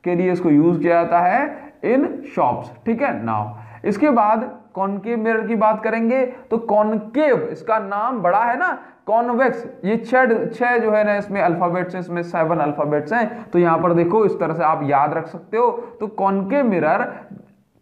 के लिए इसको यूज किया जाता है इन शॉप्स। ठीक है। नाउ इसके बाद कॉनकेव मिरर की बात करेंगे, तो कॉनकेव, इसका नाम बड़ा है ना, कॉन्वेक्स, ये छह जो है ना इसमें अल्फाबेट्स हैं, इसमें 7 अल्फाबेट्स हैं, तो यहां पर देखो इस तरह से आप याद रख सकते हो। तो कॉनकेव मिरर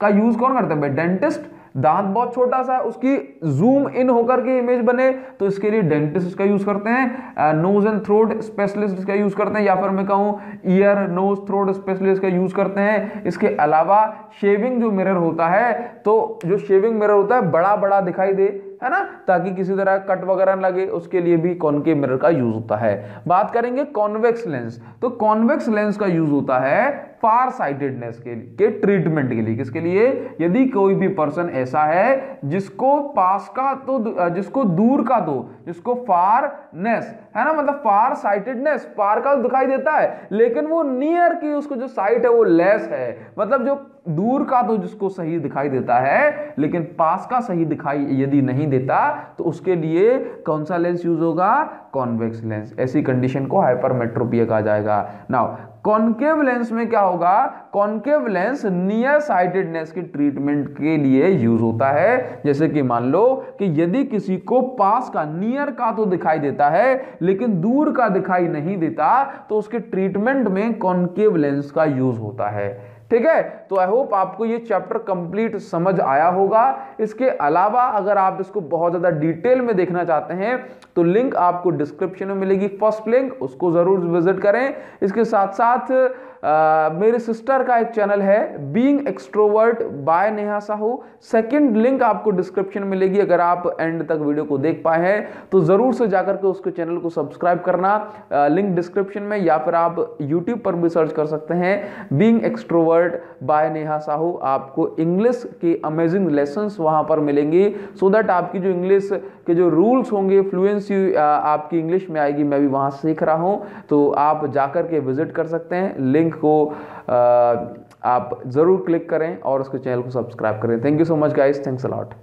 का यूज कौन करता है भाई? डेंटिस्ट। दांत बहुत छोटा सा है, उसकी जूम इन होकर के इमेज बने, तो इसके लिए डेंटिस्ट इसका यूज करते हैं। नोज एंड थ्रोट स्पेशलिस्ट इसका यूज करते हैं, या फिर मैं कहूं ईयर नोज थ्रोट स्पेशलिस्ट का यूज करते हैं। इसके अलावा शेविंग जो मिरर होता है, तो जो शेविंग मिरर होता है बड़ा बड़ा दिखाई दे, है ना, ताकि किसी तरह कट वगैरह न लगे, उसके लिए भी कॉनकेव मिरर का यूज होता है। बात करेंगे कॉन्वेक्स लेंस, तो कॉन्वेक्स लेंस का यूज होता है फार साइटेडनेस के ट्रीटमेंट के लिए। किसके लिए? यदि कोई भी पर्सन ऐसा है जिसको पास का तो, जिसको दूर का तो, जिसको फारनेस है ना, मतलब फार साइटेडनेस, फार का दिखाई देता है लेकिन वो नियर की उसको जो साइट है वो लेस है, मतलब जो दूर का तो जिसको सही दिखाई देता है लेकिन पास का सही दिखाई यदि नहीं देता, तो उसके लिए कौन सा लेंस यूज होगा? Convex lens. ऐसी कंडीशन को हाइपरमेट्रोपिया कहा जाएगा। नाउ कॉनकेव लेंस में क्या होगा? कॉनकेव लेंस नियर साइटेडनेस की ट्रीटमेंट के लिए यूज होता है। जैसे कि मान लो कि यदि किसी को पास का, नियर का तो दिखाई देता है लेकिन दूर का दिखाई नहीं देता, तो उसके ट्रीटमेंट में कॉनकेव लेंस का यूज होता है। ठीक है। तो आई होप आपको ये चैप्टर कंप्लीट समझ आया होगा। इसके अलावा अगर आप इसको बहुत ज्यादा डिटेल में देखना चाहते हैं तो लिंक आपको डिस्क्रिप्शन में मिलेगी, फर्स्ट लिंक, उसको जरूर विजिट करें। इसके साथ साथ मेरे सिस्टर का एक चैनल है Being Extrovert by Neha Sahu, second link आपको डिस्क्रिप्शन में मिलेगी। अगर आप एंड तक वीडियो को देख पाए हैं तो जरूर से जाकर के उसके चैनल को सब्सक्राइब करना, लिंक डिस्क्रिप्शन में, या फिर आप यूट्यूब पर भी सर्च कर सकते हैं Being Extrovert by Neha Sahu. आपको इंग्लिश के अमेजिंग लेसन्स वहां पर मिलेंगे, सो दैट आपकी जो इंग्लिश के जो रूल्स होंगे, फ्लुएंसी आपकी इंग्लिश में आएगी। मैं भी वहां सीख रहा हूं, तो आप जाकर के विजिट कर सकते हैं। लिंक को आप जरूर क्लिक करें और उसके चैनल को सब्सक्राइब करें। Thank you so much guys, thanks a lot.